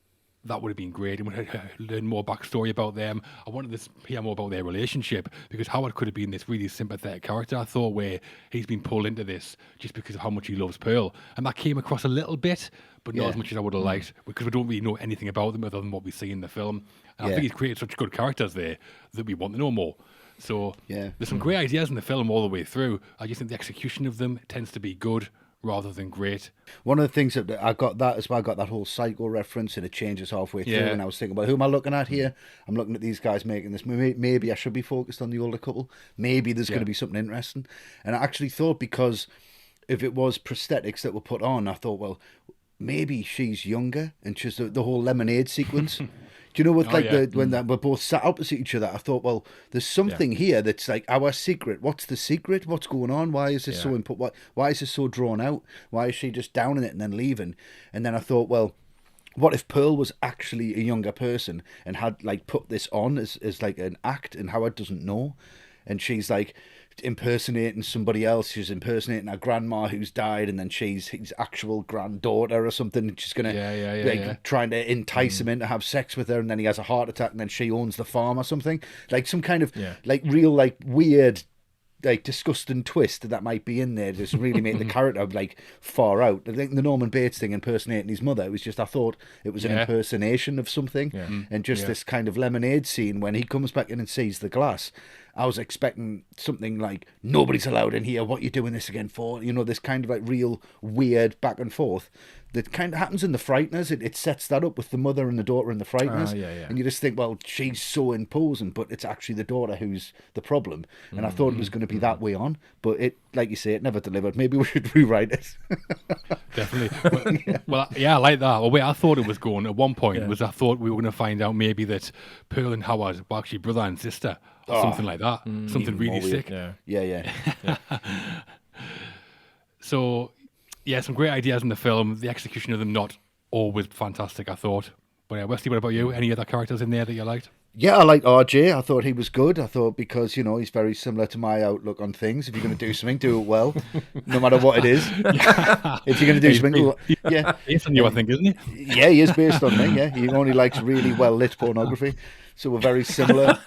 that would have been great, and we would learn more backstory about them. I wanted to hear more about their relationship, because Howard could have been this really sympathetic character, I thought, where he's been pulled into this just because of how much he loves Pearl. And that came across a little bit, but not as much as I would have liked, because we don't really know anything about them other than what we see in the film. And I think he's created such good characters there that we want to know more. So there's some great ideas in the film all the way through. I just think the execution of them tends to be good rather than great. One of the things that I got that as well, I got that whole Psycho reference, and it changes halfway through, and I was thinking about, who am I looking at here? I'm looking at these guys making this movie. Maybe I should be focused on the older couple. Maybe there's going to be something interesting. And I actually thought, because if it was prosthetics that were put on, I thought, well, maybe she's younger, and she's the whole lemonade sequence. Do you know what, when we're both sat opposite each other, I thought, well, there's something here that's like our secret. What's the secret? What's going on? Why is this so important? Why is this so drawn out? Why is she just downing it and then leaving? And then I thought, well, what if Pearl was actually a younger person and had like put this on as like an act, and Howard doesn't know? And she's like impersonating somebody else. She's impersonating her grandma who's died, and then she's his actual granddaughter or something. And she's gonna trying to entice him in to have sex with her, and then he has a heart attack, and then she owns the farm or something. Like some kind of like real like weird, like disgusting twist that might be in there, just really make the character like far out. I think the Norman Bates thing, impersonating his mother, it was just, I thought it was an impersonation of something, and just this kind of lemonade scene when he comes back in and sees the glass. I was expecting something like, nobody's allowed in here, what are you doing this again for? You know, this kind of like real weird back and forth that kind of happens in The Frighteners. It sets that up with the mother and the daughter in The Frighteners. And you just think, well, she's so imposing, but it's actually the daughter who's the problem. And I thought it was going to be that way on, but it, like you say, it never delivered. Maybe we should rewrite it. Definitely. Well, I like that. Well, wait, I thought it was going at one point was I thought we were going to find out maybe that Pearl and Howard were actually brother and sister. Or something like that. Something really sick. Yeah. So, some great ideas in the film. The execution of them not always fantastic, I thought. But Westy, what about you? Any other characters in there that you liked? Yeah, I like RJ. I thought he was good. I thought because, you know, he's very similar to my outlook on things. If you're going to do something, do it well, no matter what it is. If you're going to do something, based on you, I think, isn't he? Yeah, he is based on me. Yeah, he only likes really well lit pornography, so we're very similar.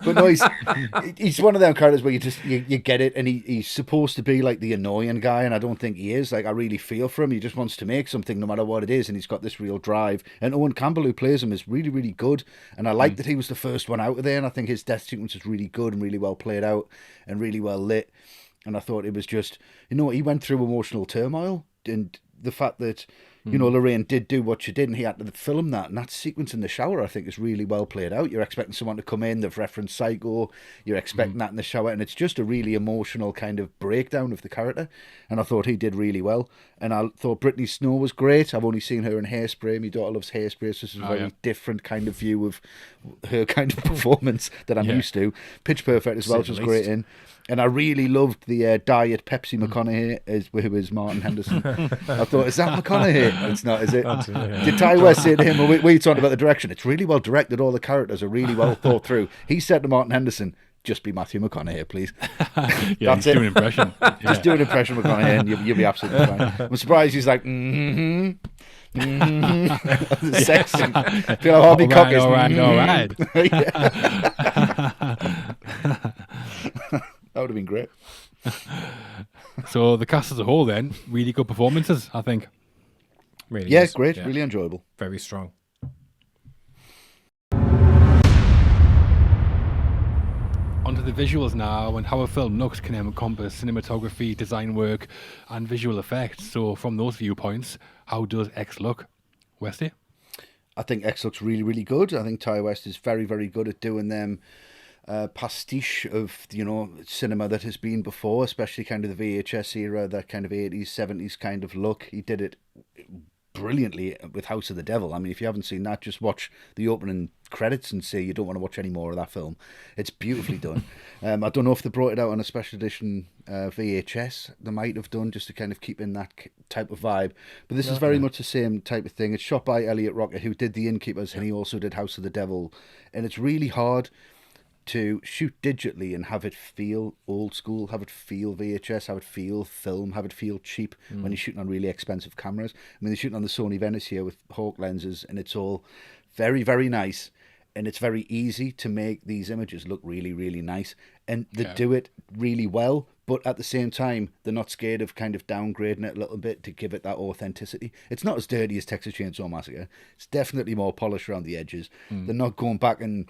But no, he's one of them characters where you get it, and he's supposed to be like the annoying guy, and I don't think he is. Like, I really feel for him. He just wants to make something no matter what it is, and he's got this real drive. And Owen Campbell, who plays him, is really, really good. And I like that he was the first one out of there, and I think his death sequence is really good and really well played out and really well lit. And I thought it was just, you know, he went through emotional turmoil, and the fact that, you know, Lorraine did do what she did, and he had to film that. And that sequence in the shower, I think, is really well played out. You're expecting someone to come in, they've referenced Psycho, you're expecting that in the shower, and it's just a really emotional kind of breakdown of the character. And I thought he did really well. And I thought Brittany Snow was great. I've only seen her in Hairspray. My daughter loves Hairspray, so this is a very different kind of view of her kind of performance that I'm used to. Pitch Perfect as well, which was great in. And I really loved the Diet Pepsi McConaughey, who is Martin Henderson. I thought, is that McConaughey? It's not, is it? Did Ti West say to him, well, we talked about the direction, it's really well directed, all the characters are really well thought through. He said to Martin Henderson, just be Matthew McConaughey, please. That's do an impression. Just do an impression of McConaughey and you'll be absolutely fine. I'm surprised he's like, the sex scene. Feel how Harvey Cock is. All right. That would have been great. So the cast as a whole then, really good performances, I think. Really yeah, is. Great. Really enjoyable. Very strong. Onto the visuals now, and how a film looks can encompass cinematography, design work, and visual effects. So from those viewpoints, how does X look? Westy? I think X looks really, really good. I think Ti West is very, very good at doing them pastiche of, you know, cinema that has been before, especially kind of the VHS era, that kind of 80s, 70s kind of look. He did it brilliantly with House of the Devil. I mean, if you haven't seen that, just watch the opening credits and say you don't want to watch any more of that film. It's beautifully done. I don't know if they brought it out on a special edition VHS. They might have done, just to kind of keep in that type of vibe. But this is very much the same type of thing. It's shot by Elliot Rocket, who did The Innkeepers, and he also did House of the Devil. And it's really hard to shoot digitally and have it feel old school, have it feel VHS, have it feel film, have it feel cheap when you're shooting on really expensive cameras. I mean, they're shooting on the Sony Venice here with Hawk lenses, and it's all very, very nice. And it's very easy to make these images look really, really nice. And they do it really well, but at the same time, they're not scared of kind of downgrading it a little bit to give it that authenticity. It's not as dirty as Texas Chainsaw Massacre. It's definitely more polished around the edges. They're not going back and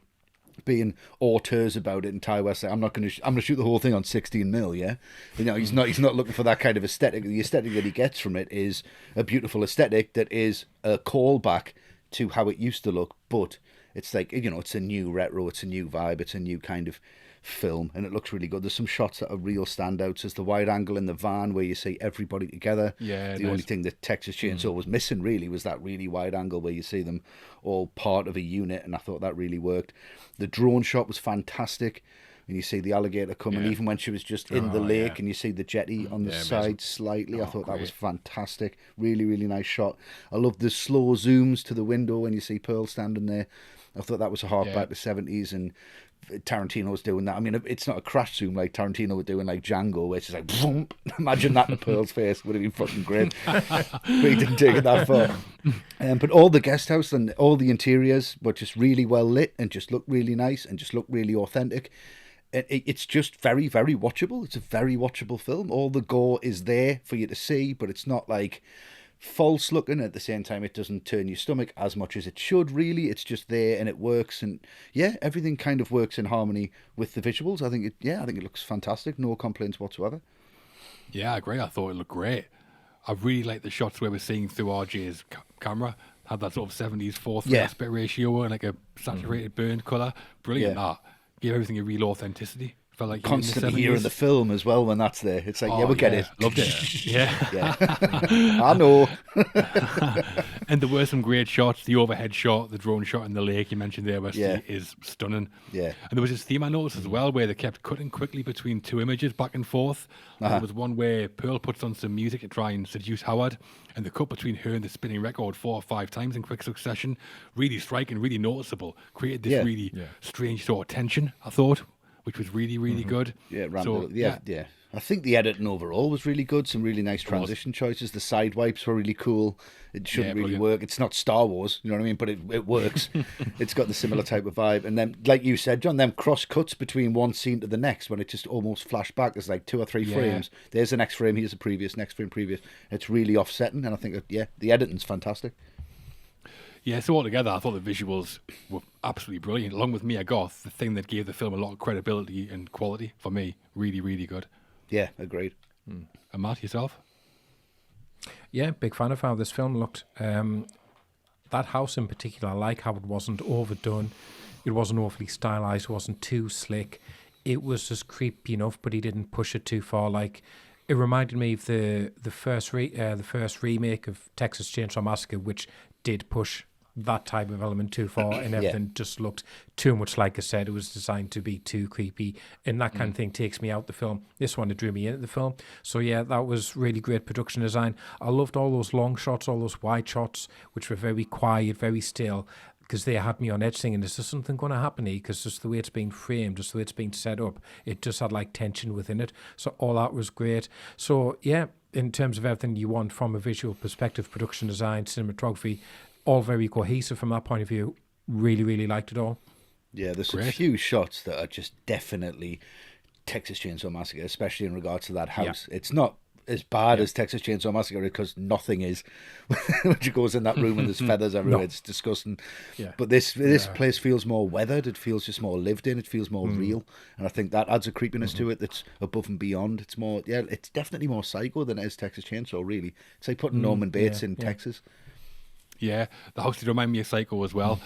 being auteurs about it. And Ti West, I'm going to shoot the whole thing on 16mm. Yeah, you know, he's not looking for that kind of aesthetic. The aesthetic that he gets from it is a beautiful aesthetic that is a callback to how it used to look, but it's like, you know, it's a new retro, it's a new vibe, it's a new kind of film, and it looks really good. There's some shots that are real standouts. There's the wide angle in the van where you see everybody together. Yeah, the only thing that Texas Chainsaw was missing really was that really wide angle where you see them all part of a unit, and I thought that really worked. The drone shot was fantastic. And you see the alligator coming, even when she was just in the lake, and you see the jetty on the side slightly. I thought that was fantastic. Really, really nice shot. I love the slow zooms to the window when you see Pearl standing there. I thought that was a hark back to the 70s, and Tarantino's doing that. I mean, it's not a crash zoom like Tarantino would do in like Django, where it's just like, boom. Imagine that in Pearl's face. Would have been fucking great. But he didn't take it that far. But all the guest house and all the interiors were just really well lit and just looked really nice and just looked really authentic. It's just very, very watchable. It's a very watchable film. All the gore is there for you to see, but it's not like false looking. At the same time, it doesn't turn your stomach as much as it should, really. It's just there and it works, and yeah, everything kind of works in harmony with the visuals. I think it looks fantastic. No complaints whatsoever. Yeah, I agree. I thought it looked great. I really like the shots where we're seeing through RJ's camera. Had that sort of 70s 4:3 aspect ratio and like a saturated burned colour. Brilliant that. Gave everything a real authenticity. Felt like constantly hearing the film as well when that's there. It's like, we get it. Loved it. Yeah. I know. And there were some great shots. The overhead shot, the drone shot in the lake you mentioned there, Westy, is stunning. Yeah. And there was this theme I noticed as well where they kept cutting quickly between two images back and forth. There was one where Pearl puts on some music to try and seduce Howard, and the cut between her and the spinning record 4 or 5 times in quick succession, really striking, really noticeable, created this really strange sort of tension, I thought, which was really, really good. Yeah, yeah. I think the editing overall was really good. Some really nice transition choices. The side wipes were really cool. It shouldn't really work. It's not Star Wars, you know what I mean? But it works. It's got the similar type of vibe. And then, like you said, John, them cross cuts between one scene to the next when it just almost flashed back. There's like 2 or 3 frames. There's the next frame. Here's the previous. Next frame, previous. It's really offsetting. And I think, the editing's fantastic. Yeah, so altogether, I thought the visuals were absolutely brilliant. Along with Mia Goth, the thing that gave the film a lot of credibility and quality for me, really, really good. Yeah, agreed. And Matt, yourself? Yeah, big fan of how this film looked. That house in particular, I like how it wasn't overdone. It wasn't overly stylized. It wasn't too slick. It was just creepy enough, but he didn't push it too far. Like, it reminded me of the first remake of Texas Chainsaw Massacre, which did push that type of element too far, and everything just looked too much like I said. It was designed to be too creepy, and that kind of thing takes me out the film. This one, it drew me into the film. So yeah, that was really great production design. I loved all those long shots, all those wide shots, which were very quiet, very still, because they had me on edge thinking, is there something going to happen here? Because just the way it's being framed, just the way it's being set up, it just had like tension within it. So all that was great. So yeah, in terms of everything you want from a visual perspective, production design, cinematography, all very cohesive from that point of view. Really, really liked it all. Yeah, there's a few shots that are just definitely Texas Chainsaw Massacre, especially in regards to that house. It's not as bad as Texas Chainsaw Massacre because nothing is. When she goes in that room and there's feathers everywhere, it's disgusting. Yeah. But this place feels more weathered. It feels just more lived in. It feels more real. And I think that adds a creepiness to it that's above and beyond. It's more, it's definitely more psycho than it is Texas Chainsaw, really. It's like putting Norman Bates in Texas. Yeah, the house did remind me of Psycho as well.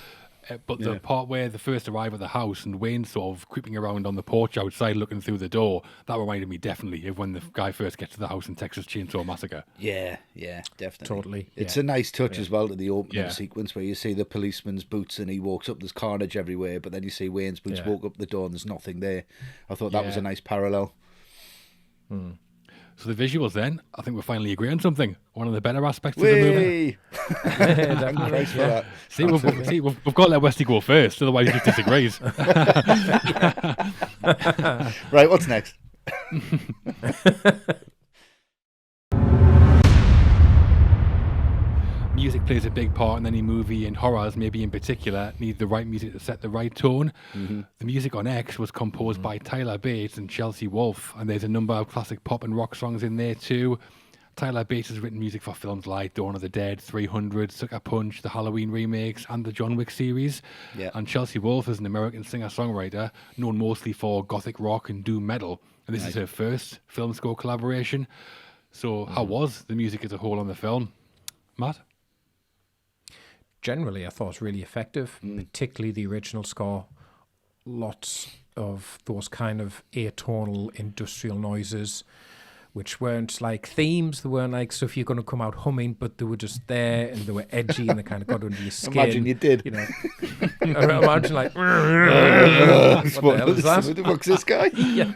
But the part where they first arrive at the house and Wayne's sort of creeping around on the porch outside looking through the door, that reminded me definitely of when the guy first gets to the house in Texas Chainsaw Massacre. Yeah, definitely. Totally. It's a nice touch as well to the opening sequence where you see the policeman's boots and he walks up, there's carnage everywhere, but then you see Wayne's boots walk up the door and there's nothing there. I thought that was a nice parallel. So the visuals then, I think we're finally agreeing on something. One of the better aspects of the movie. Thanks for that. See, we've got to let Westy go first, otherwise he just disagrees. Right, what's next? Music plays a big part in any movie, and horrors, maybe in particular, need the right music to set the right tone. The music on X was composed by Tyler Bates and Chelsea Wolfe, and there's a number of classic pop and rock songs in there too. Tyler Bates has written music for films like Dawn of the Dead, 300, Sucker Punch, the Halloween remakes, and the John Wick series. And Chelsea Wolfe is an American singer-songwriter known mostly for gothic rock and doom metal, and this is her first film score collaboration. So how was the music as a whole on the film? Matt? Generally, I thought it was really effective, particularly the original score. Lots of those kind of atonal industrial noises which weren't like themes. They weren't like stuff you're going to come out humming, but they were just there and they were edgy and they kind of got under your skin. Imagine you did. You know, imagine like, what the hell is that? Who the fuck's this guy? Yeah.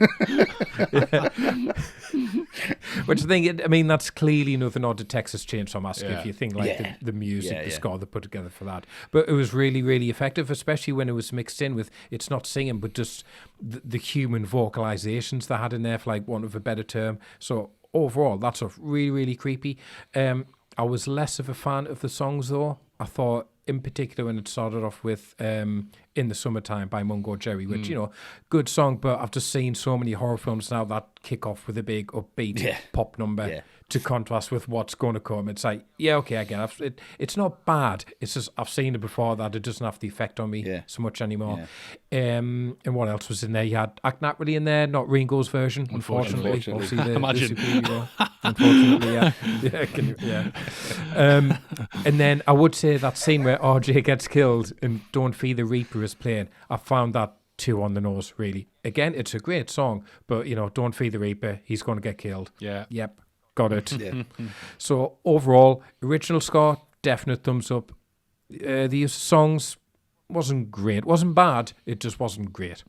Which I mean, that's clearly another nod to Texas Chainsaw Massacre. If you think like the music, the score they put together for that. But it was really, really effective, especially when it was mixed in with, it's not singing, but just the human vocalizations they had in there, for like want of a better term. So overall, that's really, really creepy. I was less of a fan of the songs though. I thought, in particular, when it started off with In the Summertime by Mungo Jerry, which, you know, good song, but I've just seen so many horror films now that kick off with a big upbeat pop number to contrast with what's going to come. It's like, okay, I get it. It's not bad. It's just I've seen it before that it doesn't have the effect on me so much anymore. And what else was in there? You had Act Naturally in there, not Ringo's version, unfortunately. Obviously, Imagine. Unfortunately, and then I would say that scene where RJ gets killed and Don't Feed the Reaper is playing, I found that too on the nose, really. Again, it's a great song, but, you know, Don't Feed the Reaper, he's going to get killed. Yeah. Yep, got it. So overall, original score, definite thumbs up. The use of songs wasn't great. Wasn't bad, it just wasn't great.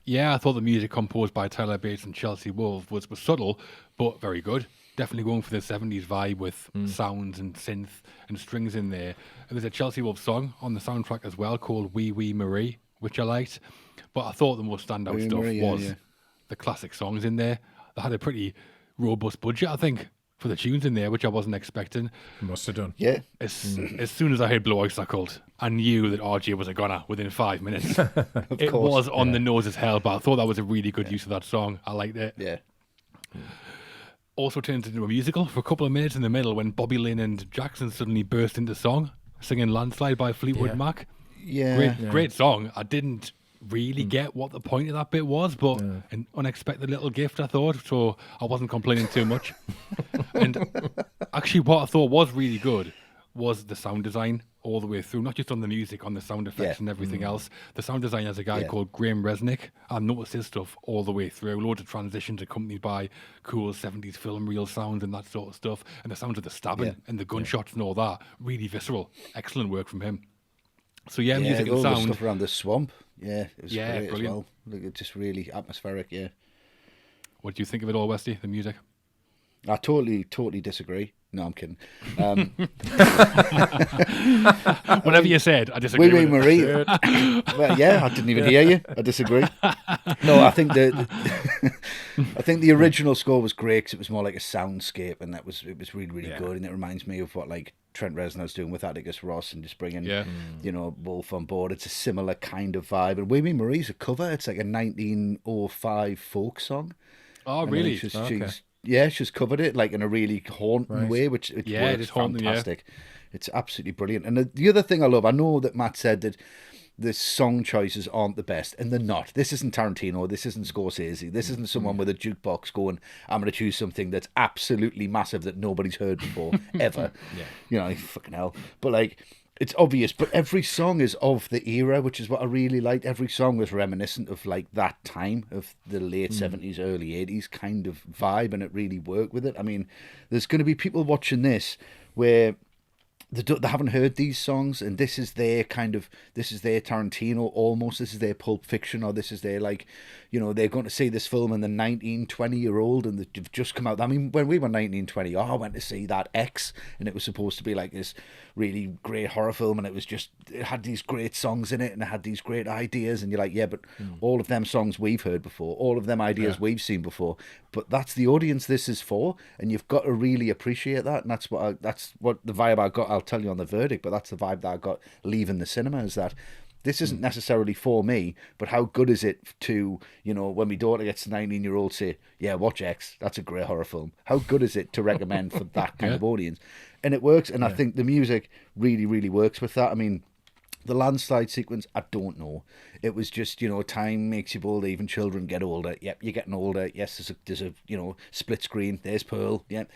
Yeah, I thought the music composed by Tyler Bates and Chelsea Wolfe was subtle, but very good. Definitely going for the 70s vibe with sounds and synth and strings in there. And there's a Chelsea Wolfe song on the soundtrack as well called Wee Wee Marie, which I liked. But I thought the most standout Wee stuff Marie, was the classic songs in there. They had a pretty robust budget, I think, for the tunes in there, which I wasn't expecting. Must have done. Yeah. As soon as I heard Blue Oyster Cult, I knew that RJ was a goner within 5 minutes. It was on the nose as hell, but I thought that was a really good use of that song. I liked it. Yeah. Also turns into a musical for a couple of minutes in the middle when Bobby Lynn and Jackson suddenly burst into song, singing Landslide by Fleetwood Mac. Yeah. Great song. I didn't really get what the point of that bit was, but an unexpected little gift, I thought, so I wasn't complaining too much. And actually what I thought was really good was the sound design all the way through, not just on the music, on the sound effects and everything else. The sound design has a guy called Graham Resnick. I noticed his stuff all the way through. Loads of transitions accompanied by cool 70s film reel sounds and that sort of stuff. And the sounds of the stabbing and the gunshots and all that, really visceral. Excellent work from him. So music and all sound. the stuff around the swamp. Yeah, it was great brilliant. as well. Like, it's just really atmospheric, What do you think of it all, Westy, the music? I totally disagree. No, I'm kidding. Whatever you said, I disagree Wee Wee with Marie. Well, I didn't even hear you. I disagree. No, I think the original score was great because it was more like a soundscape, and it was really good, and it reminds me of what like Trent Reznor's doing with Atticus Ross and just bringing Wolf on board. It's a similar kind of vibe. And Wee Wee Marie's a cover. It's like a 1905 folk song. Oh, really? She's covered it like in a really haunting way, which it works fantastic. It's absolutely brilliant. And the other thing I love, I know that Matt said that the song choices aren't the best, and they're not. This isn't Tarantino, this isn't Scorsese, this isn't someone with a jukebox going, I'm going to choose something that's absolutely massive that nobody's heard before, ever. You know, fucking hell. But like, it's obvious, but every song is of the era, which is what I really liked. Every song was reminiscent of like that time of the late 70s, early 80s kind of vibe, and it really worked with it. I mean, there's going to be people watching this where they haven't heard these songs, and this is their Tarantino almost, this is their Pulp Fiction, or this is their, like, you know, they're going to see this film and they're 19, 20-year-old and they've just come out. I mean, when we were 19, 20, I went to see that X, and it was supposed to be like this really great horror film, and it had these great songs in it, and it had these great ideas, and you're like, but all of them songs we've heard before, all of them ideas we've seen before, but that's the audience this is for, and you've got to really appreciate that, and that's what the vibe I got. I'll tell you on the verdict, but that's the vibe that I got leaving the cinema, is that this isn't necessarily for me, but how good is it to, you know, when my daughter gets to 19-year-old, say, watch X, that's a great horror film. How good is it to recommend for that kind of audience? And it works, and I think the music really, really works with that. I mean, the landslide sequence, I don't know. It was just, you know, time makes you bolder, even children get older. Yep, you're getting older. Yes, there's a you know, split screen. There's Pearl. Yep.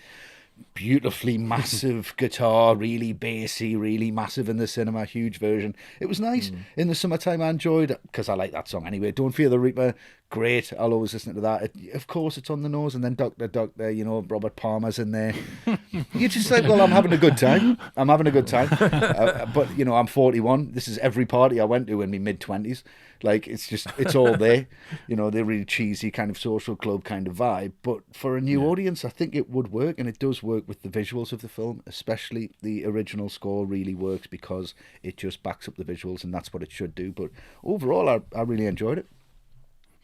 Beautifully massive guitar, really bassy, really massive in the cinema, huge version. It was nice. In the summertime, I enjoyed, because I like that song anyway, Don't Fear the Reaper, great. I'll always listen to that. Of course, it's on the nose. And then Doctor, you know, Robert Palmer's in there. You're just like, well, I'm having a good time. But, you know, I'm 41. This is every party I went to in my mid-20s. Like, it's all there. You know, they're really cheesy kind of social club kind of vibe. But for a new audience, I think it would work. And it does work with the visuals of the film. Especially the original score really works because it just backs up the visuals. And that's what it should do. But overall, I really enjoyed it.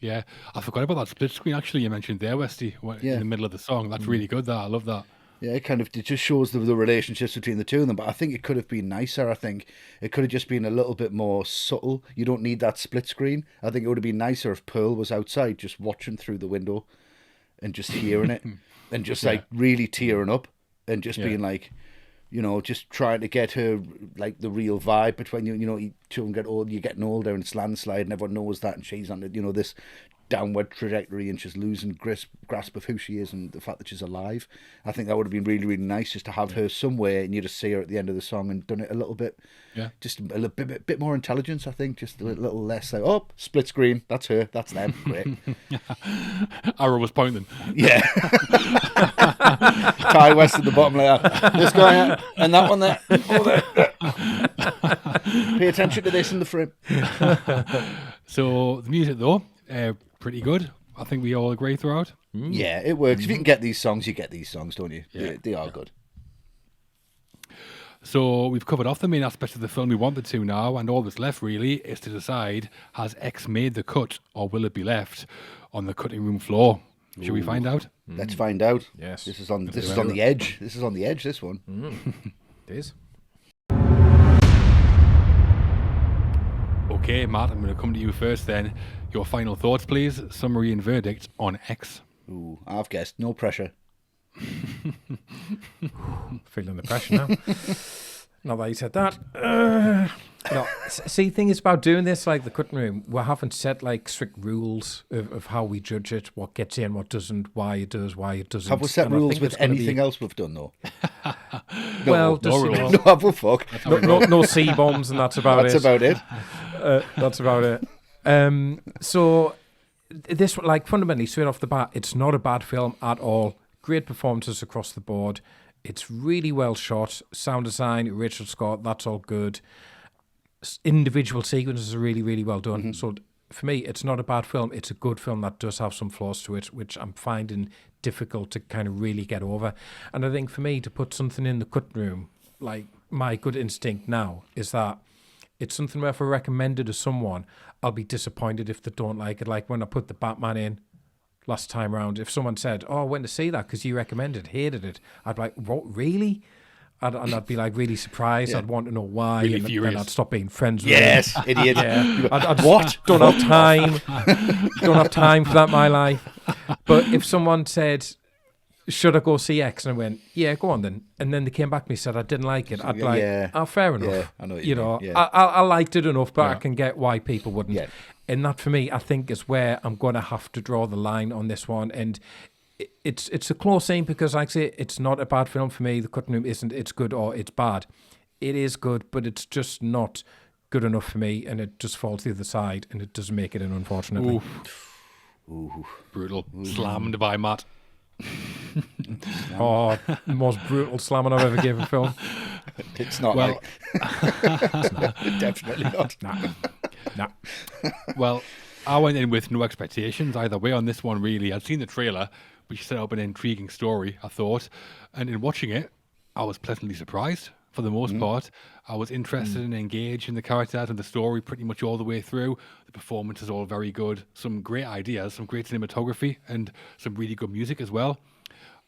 Yeah, I forgot about that split screen actually you mentioned there, Westy, in the middle of the song. That's really good, that. I love that. Yeah, it just shows the relationships between the two of them. But I think it could have been nicer. I think it could have just been a little bit more subtle. You don't need that split screen. I think it would have been nicer if Pearl was outside just watching through the window and just hearing it and just like really tearing up and just being like, you know, just trying to get her like the real vibe between you. You know, children get old, you're getting older, and it's landslide, and everyone knows that, and she's on you know, this downward trajectory, and she's losing grasp of who she is and the fact that she's alive. I think that would have been really, really nice just to have her somewhere, and you just see her at the end of the song and done it a little bit, just a little bit more intelligence. I think just a little less like, oh, split screen, that's her, that's them, great. Arrow was pointing. Yeah. Ti West at the bottom like that. This guy and that one there. Oh, there. Pay attention to this in the frame. So the music though, pretty good. I think we all agree throughout. Yeah, it works. If you can get these songs, you get these songs, don't you? Yeah. They are good. So we've covered off the main aspects of the film we wanted to now, and all that's left really is to decide, has X made the cut or will it be left on the cutting room floor? Should we find out? Let's find out. Yes. This is on the edge. This is on the edge, this one. It is. Okay, Matt, I'm going to come to you first then. Your final thoughts, please. Summary and verdict on X. Ooh, I've guessed. No pressure. Feeling the pressure now. Not that you said that. No, see, the thing is about doing this, like the cutting room, we haven't set like strict rules of how we judge it, what gets in, what doesn't, why it does, why it doesn't. Have we set rules with anything else we've done, though? Well, no rules. No, well, fuck. No C-bombs, and that's about That's about it. That's about it. So this, like, fundamentally, straight off the bat, it's not a bad film at all. Great performances across the board. It's really well shot. Sound design, Rachel Scott, that's all good. Individual sequences are really, really well done. So for me, it's not a bad film. It's a good film that does have some flaws to it, which I'm finding difficult to kind of really get over. And I think for me, to put something in the cutting room, like, my good instinct now is that it's something where if I recommend it to someone, I'll be disappointed if they don't like it. Like when I put the Batman in last time round, if someone said, oh, I went to see that because you recommended, hated it, I'd be like, what, really? And I'd be like really surprised. I'd want to know why, Really and furious. then I'd stop being friends with Yes, him. idiot. Yeah. What? Don't have time. Don't have time for that in my life. But if someone said, should I go see X? And I went, yeah, go on then. And then they came back to me and said, I didn't like it. I'd be like, oh, fair enough. Yeah, I know what you mean. know, Yeah. I liked it enough, but I can get why people wouldn't. Yeah. And that, for me, I think is where I'm going to have to draw the line on this one. And it's a close thing because, like I say, it's not a bad film for me. The cutting room isn't, it's good or it's bad. It is good, but it's just not good enough for me, and it just falls to the other side, and it doesn't make it in, unfortunately. Ooh. Brutal. Slammed by Matt. Oh, the most brutal slamming I've ever given a film. It's not Well, definitely not. Nah. Well, I went in with no expectations either way on this one, really. I'd seen the trailer, which set up an intriguing story, I thought. And in watching it, I was pleasantly surprised for the most part. I was interested and engaged in the characters and the story pretty much all the way through. The performance is all very good. Some great ideas, some great cinematography, and some really good music as well.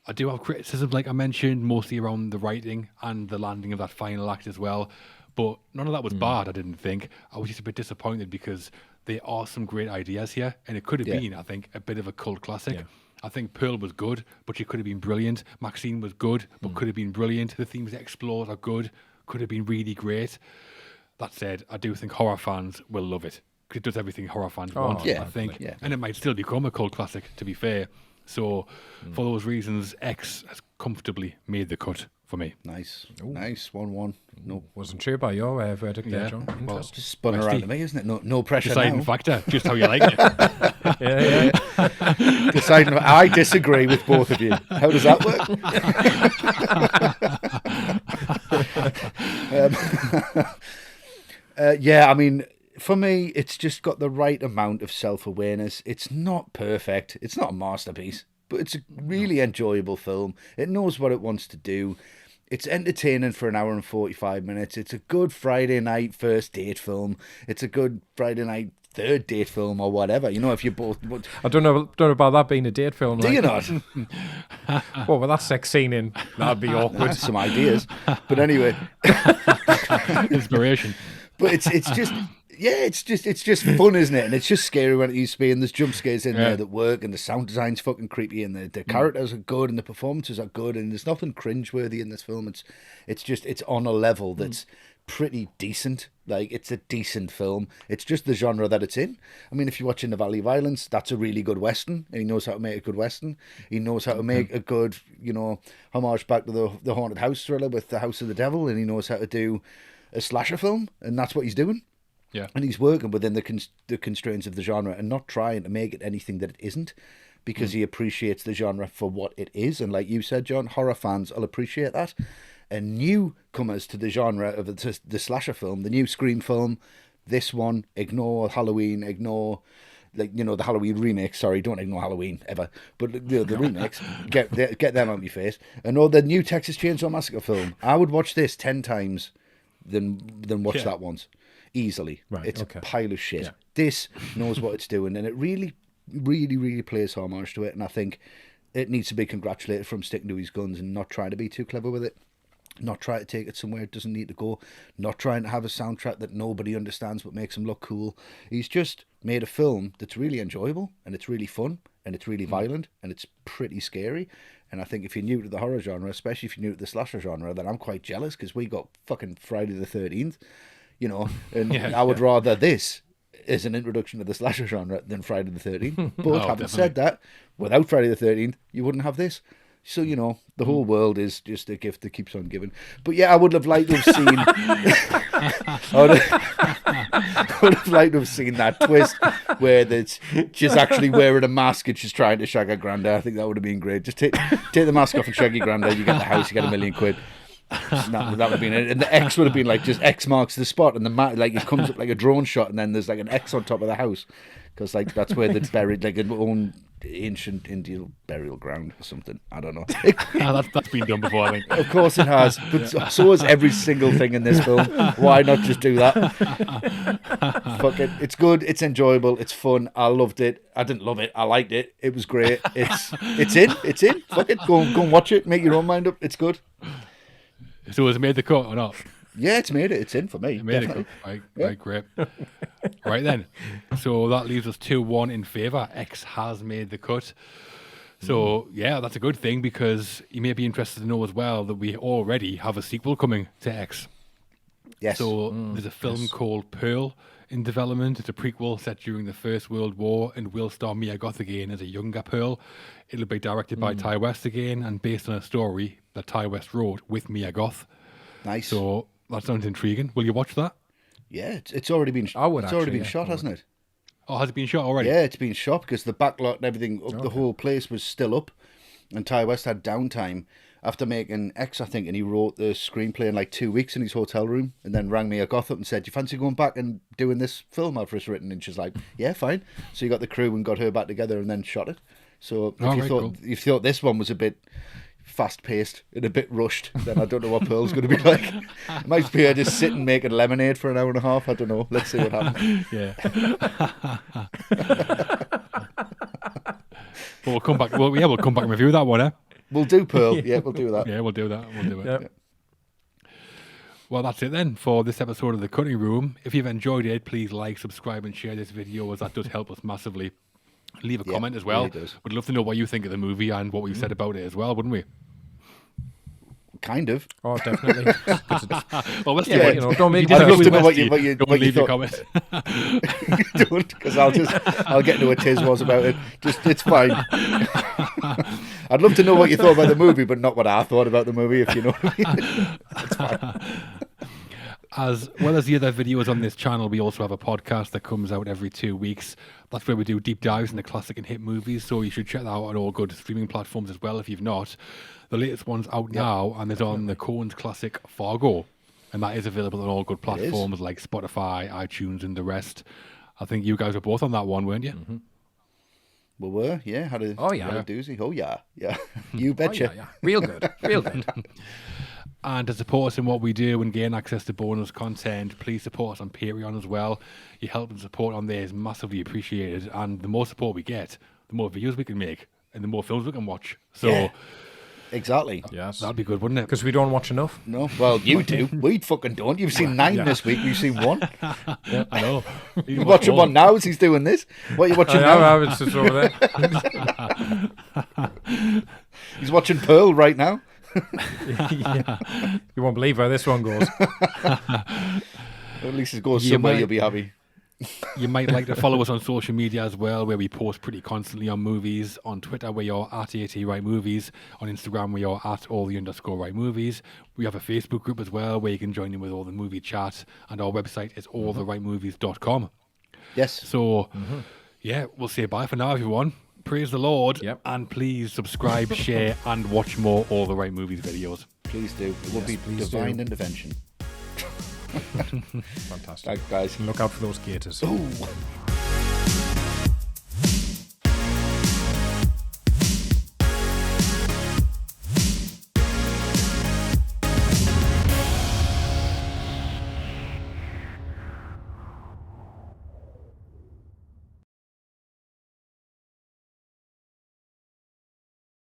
I do have criticisms, like I mentioned, mostly around the writing and the landing of that final act as well. But none of that was bad, I didn't think. I was just a bit disappointed because there are some great ideas here, and it could have been, I think, a bit of a cult classic. Yeah. I think Pearl was good, but she could have been brilliant. Maxine was good, but could have been brilliant. The themes explored are good, could have been really great. That said, I do think horror fans will love it, because it does everything horror fans want, yeah, I think. yeah. And it might still become a cult classic, to be fair. So, for those reasons, X has comfortably made the cut for me. Nice. Nice. 1-1. No. Wasn't sure about your verdict there, Yeah. John. Well, Interesting. Just spun around to me, isn't it? No pressure Deciding now. factor, just how you like it. Deciding. I disagree with both of you. How does that work? Yeah, I mean, for me, it's just got the right amount of self-awareness. It's not perfect. It's not a masterpiece, but it's a really enjoyable film. It knows what it wants to do. It's entertaining for an hour and 45 minutes. It's a good Friday night first date film. It's a good Friday night third date film or whatever. You know, if you both... I don't know about that being a date film. Do you not? Well, with that sex scene in, that'd be awkward. That's some ideas. But anyway... Inspiration. But it's just... Yeah, it's just fun, isn't it? And it's just scary when it used to be, and there's jump scares in there that work, and the sound design's fucking creepy, and the characters are good, and the performances are good, and there's nothing cringeworthy in this film. It's on a level that's pretty decent. Like, it's a decent film. It's just the genre that it's in. I mean, if you're watching The Valley of Violence, that's a really good Western, and he knows how to make a good Western. He knows how to make a good, homage back to the Haunted House thriller with The House of the Devil, and he knows how to do a slasher film, and that's what he's doing. Yeah. And he's working within the constraints of the genre and not trying to make it anything that it isn't, because he appreciates the genre for what it is. And like you said, John, horror fans will appreciate that. And newcomers to the genre of the slasher film, the new Scream film, this one, ignore Halloween, ignore... the Halloween remakes. Sorry, don't ignore Halloween ever. But the remakes, get them out of your face. And the new Texas Chainsaw Massacre film. I would watch this 10 times than watch that once. Easily. Right, it's okay. a pile of shit. Yeah. This knows what it's doing, and it really, really, really plays homage to it. And I think it needs to be congratulated from sticking to his guns and not trying to be too clever with it. Not trying to take it somewhere it doesn't need to go. Not trying to have a soundtrack that nobody understands but makes him look cool. He's just made a film that's really enjoyable, and it's really fun, and it's really violent, and it's pretty scary. And I think if you're new to the horror genre, especially if you're new to the slasher genre, then I'm quite jealous, because we got fucking Friday the 13th. And I would rather this as an introduction to the slasher genre than Friday the 13th. But having said that, without Friday the 13th, you wouldn't have this. So, the whole world is just a gift that keeps on giving. But yeah, I would have liked to have seen... I would have liked to have seen that twist where she's actually wearing a mask and she's trying to shag her granddad. I think that would have been great. Just take the mask off and shag your granddad, you get the house, you get £1 million. That would have been it. And the X would have been like just X marks the spot, and it comes up like a drone shot, and then there's like an X on top of the house, because that's where they're buried, like an own ancient Indian burial ground or something. I don't know. That's been done before, I think. Of course it has, but so is every single thing in this film. Why not just do that? Fuck it. It's good. It's enjoyable. It's fun. I loved it. I didn't love it. I liked it. It was great. It's in. Fuck it. Go and watch it. Make your own mind up. It's good. So has it made the cut or not? Yeah, it's made it. It's in for me. It made it. Right, great. Right then. So that leaves us 2-1 in favour. X has made the cut. So, yeah, that's a good thing, because you may be interested to know as well that we already have a sequel coming to X. Yes. So there's a film called Pearl in development. It's a prequel set during the First World War and will star Mia Goth again as a younger Pearl. It'll be directed by Ti West again and based on a story that Ti West wrote with Mia Goth. Nice. So that sounds intriguing. Will you watch that? Yeah, it's already been. It's already been shot, hasn't it? Oh, has it been shot already? Yeah, it's been shot, because the backlot and everything, the whole place was still up, and Ti West had downtime after making X, I think, and he wrote the screenplay in like 2 weeks in his hotel room, and then rang Mia Goth up and said, "Do you fancy going back and doing this film I've just written?" And she's like, "Yeah, fine." So he got the crew and got her back together and then shot it. So if you thought this one was a bit fast-paced and a bit rushed, then I don't know what Pearl's going to be like. It might be her just sitting making lemonade for an hour and a half. I don't know. Let's see what happens. Yeah. But we'll come back. We'll come back and review that one, eh? We'll do Pearl. Yeah, we'll do that. Yeah, we'll do that. We'll do it. Yep. Yeah. Well, that's it then for this episode of The Cutting Room. If you've enjoyed it, please like, subscribe and share this video, as that does help us massively. Leave a comment as well. Really does. We'd love to know what you think of the movie and what we've said about it as well, wouldn't we? kind of. Oh, definitely. Well, let's Yeah, do it. Don't make I'd love to know what Westy. you Don't leave your thought. comment. Don't, because I'll get into a tiz was about it. Just, it's fine. I'd love to know what you thought about the movie, but not what I thought about the movie, if you know what I mean. It's fine. As well as the other videos on this channel, we also have a podcast that comes out every 2 weeks. That's where we do deep dives into classic and hit movies, so you should check that out on all good streaming platforms as well if you've not. The latest one's out now, and it's on the Coen's classic Fargo, and that is available on all good platforms like Spotify, iTunes, and the rest. I think you guys were both on that one, weren't you? Mm-hmm. We were, yeah. Had a doozy. Oh, yeah. You betcha. Yeah. Real good. And to support us in what we do and gain access to bonus content, please support us on Patreon as well. Your help and support on there is massively appreciated. And the more support we get, the more videos we can make and the more films we can watch. So, Yeah, exactly. Yes. that'd be good, wouldn't it? Because we don't watch enough. No, well, you do. We fucking don't. You've seen 9 this week. We've seen 1. Yeah, I know. You're watching one now as he's doing this. What are you watching now? It's just over there. He's watching Pearl right now. Yeah. You won't believe where this one goes. At least it goes somewhere you'll be happy. You might like to follow us on social media as well, where we post pretty constantly on movies. On Twitter, we are at ATRM Movies. On Instagram, we are at all_right movies. We have a Facebook group as well, where you can join in with all the movie chat. And our website is alltherightmovies.com. Yes. So, yeah, we'll say bye for now, everyone. Praise the Lord. Yep. And please subscribe, share, and watch more All the Right Movies videos. Please do. It will be divine intervention. Fantastic. Thanks, guys. Look out for those gators. Ooh.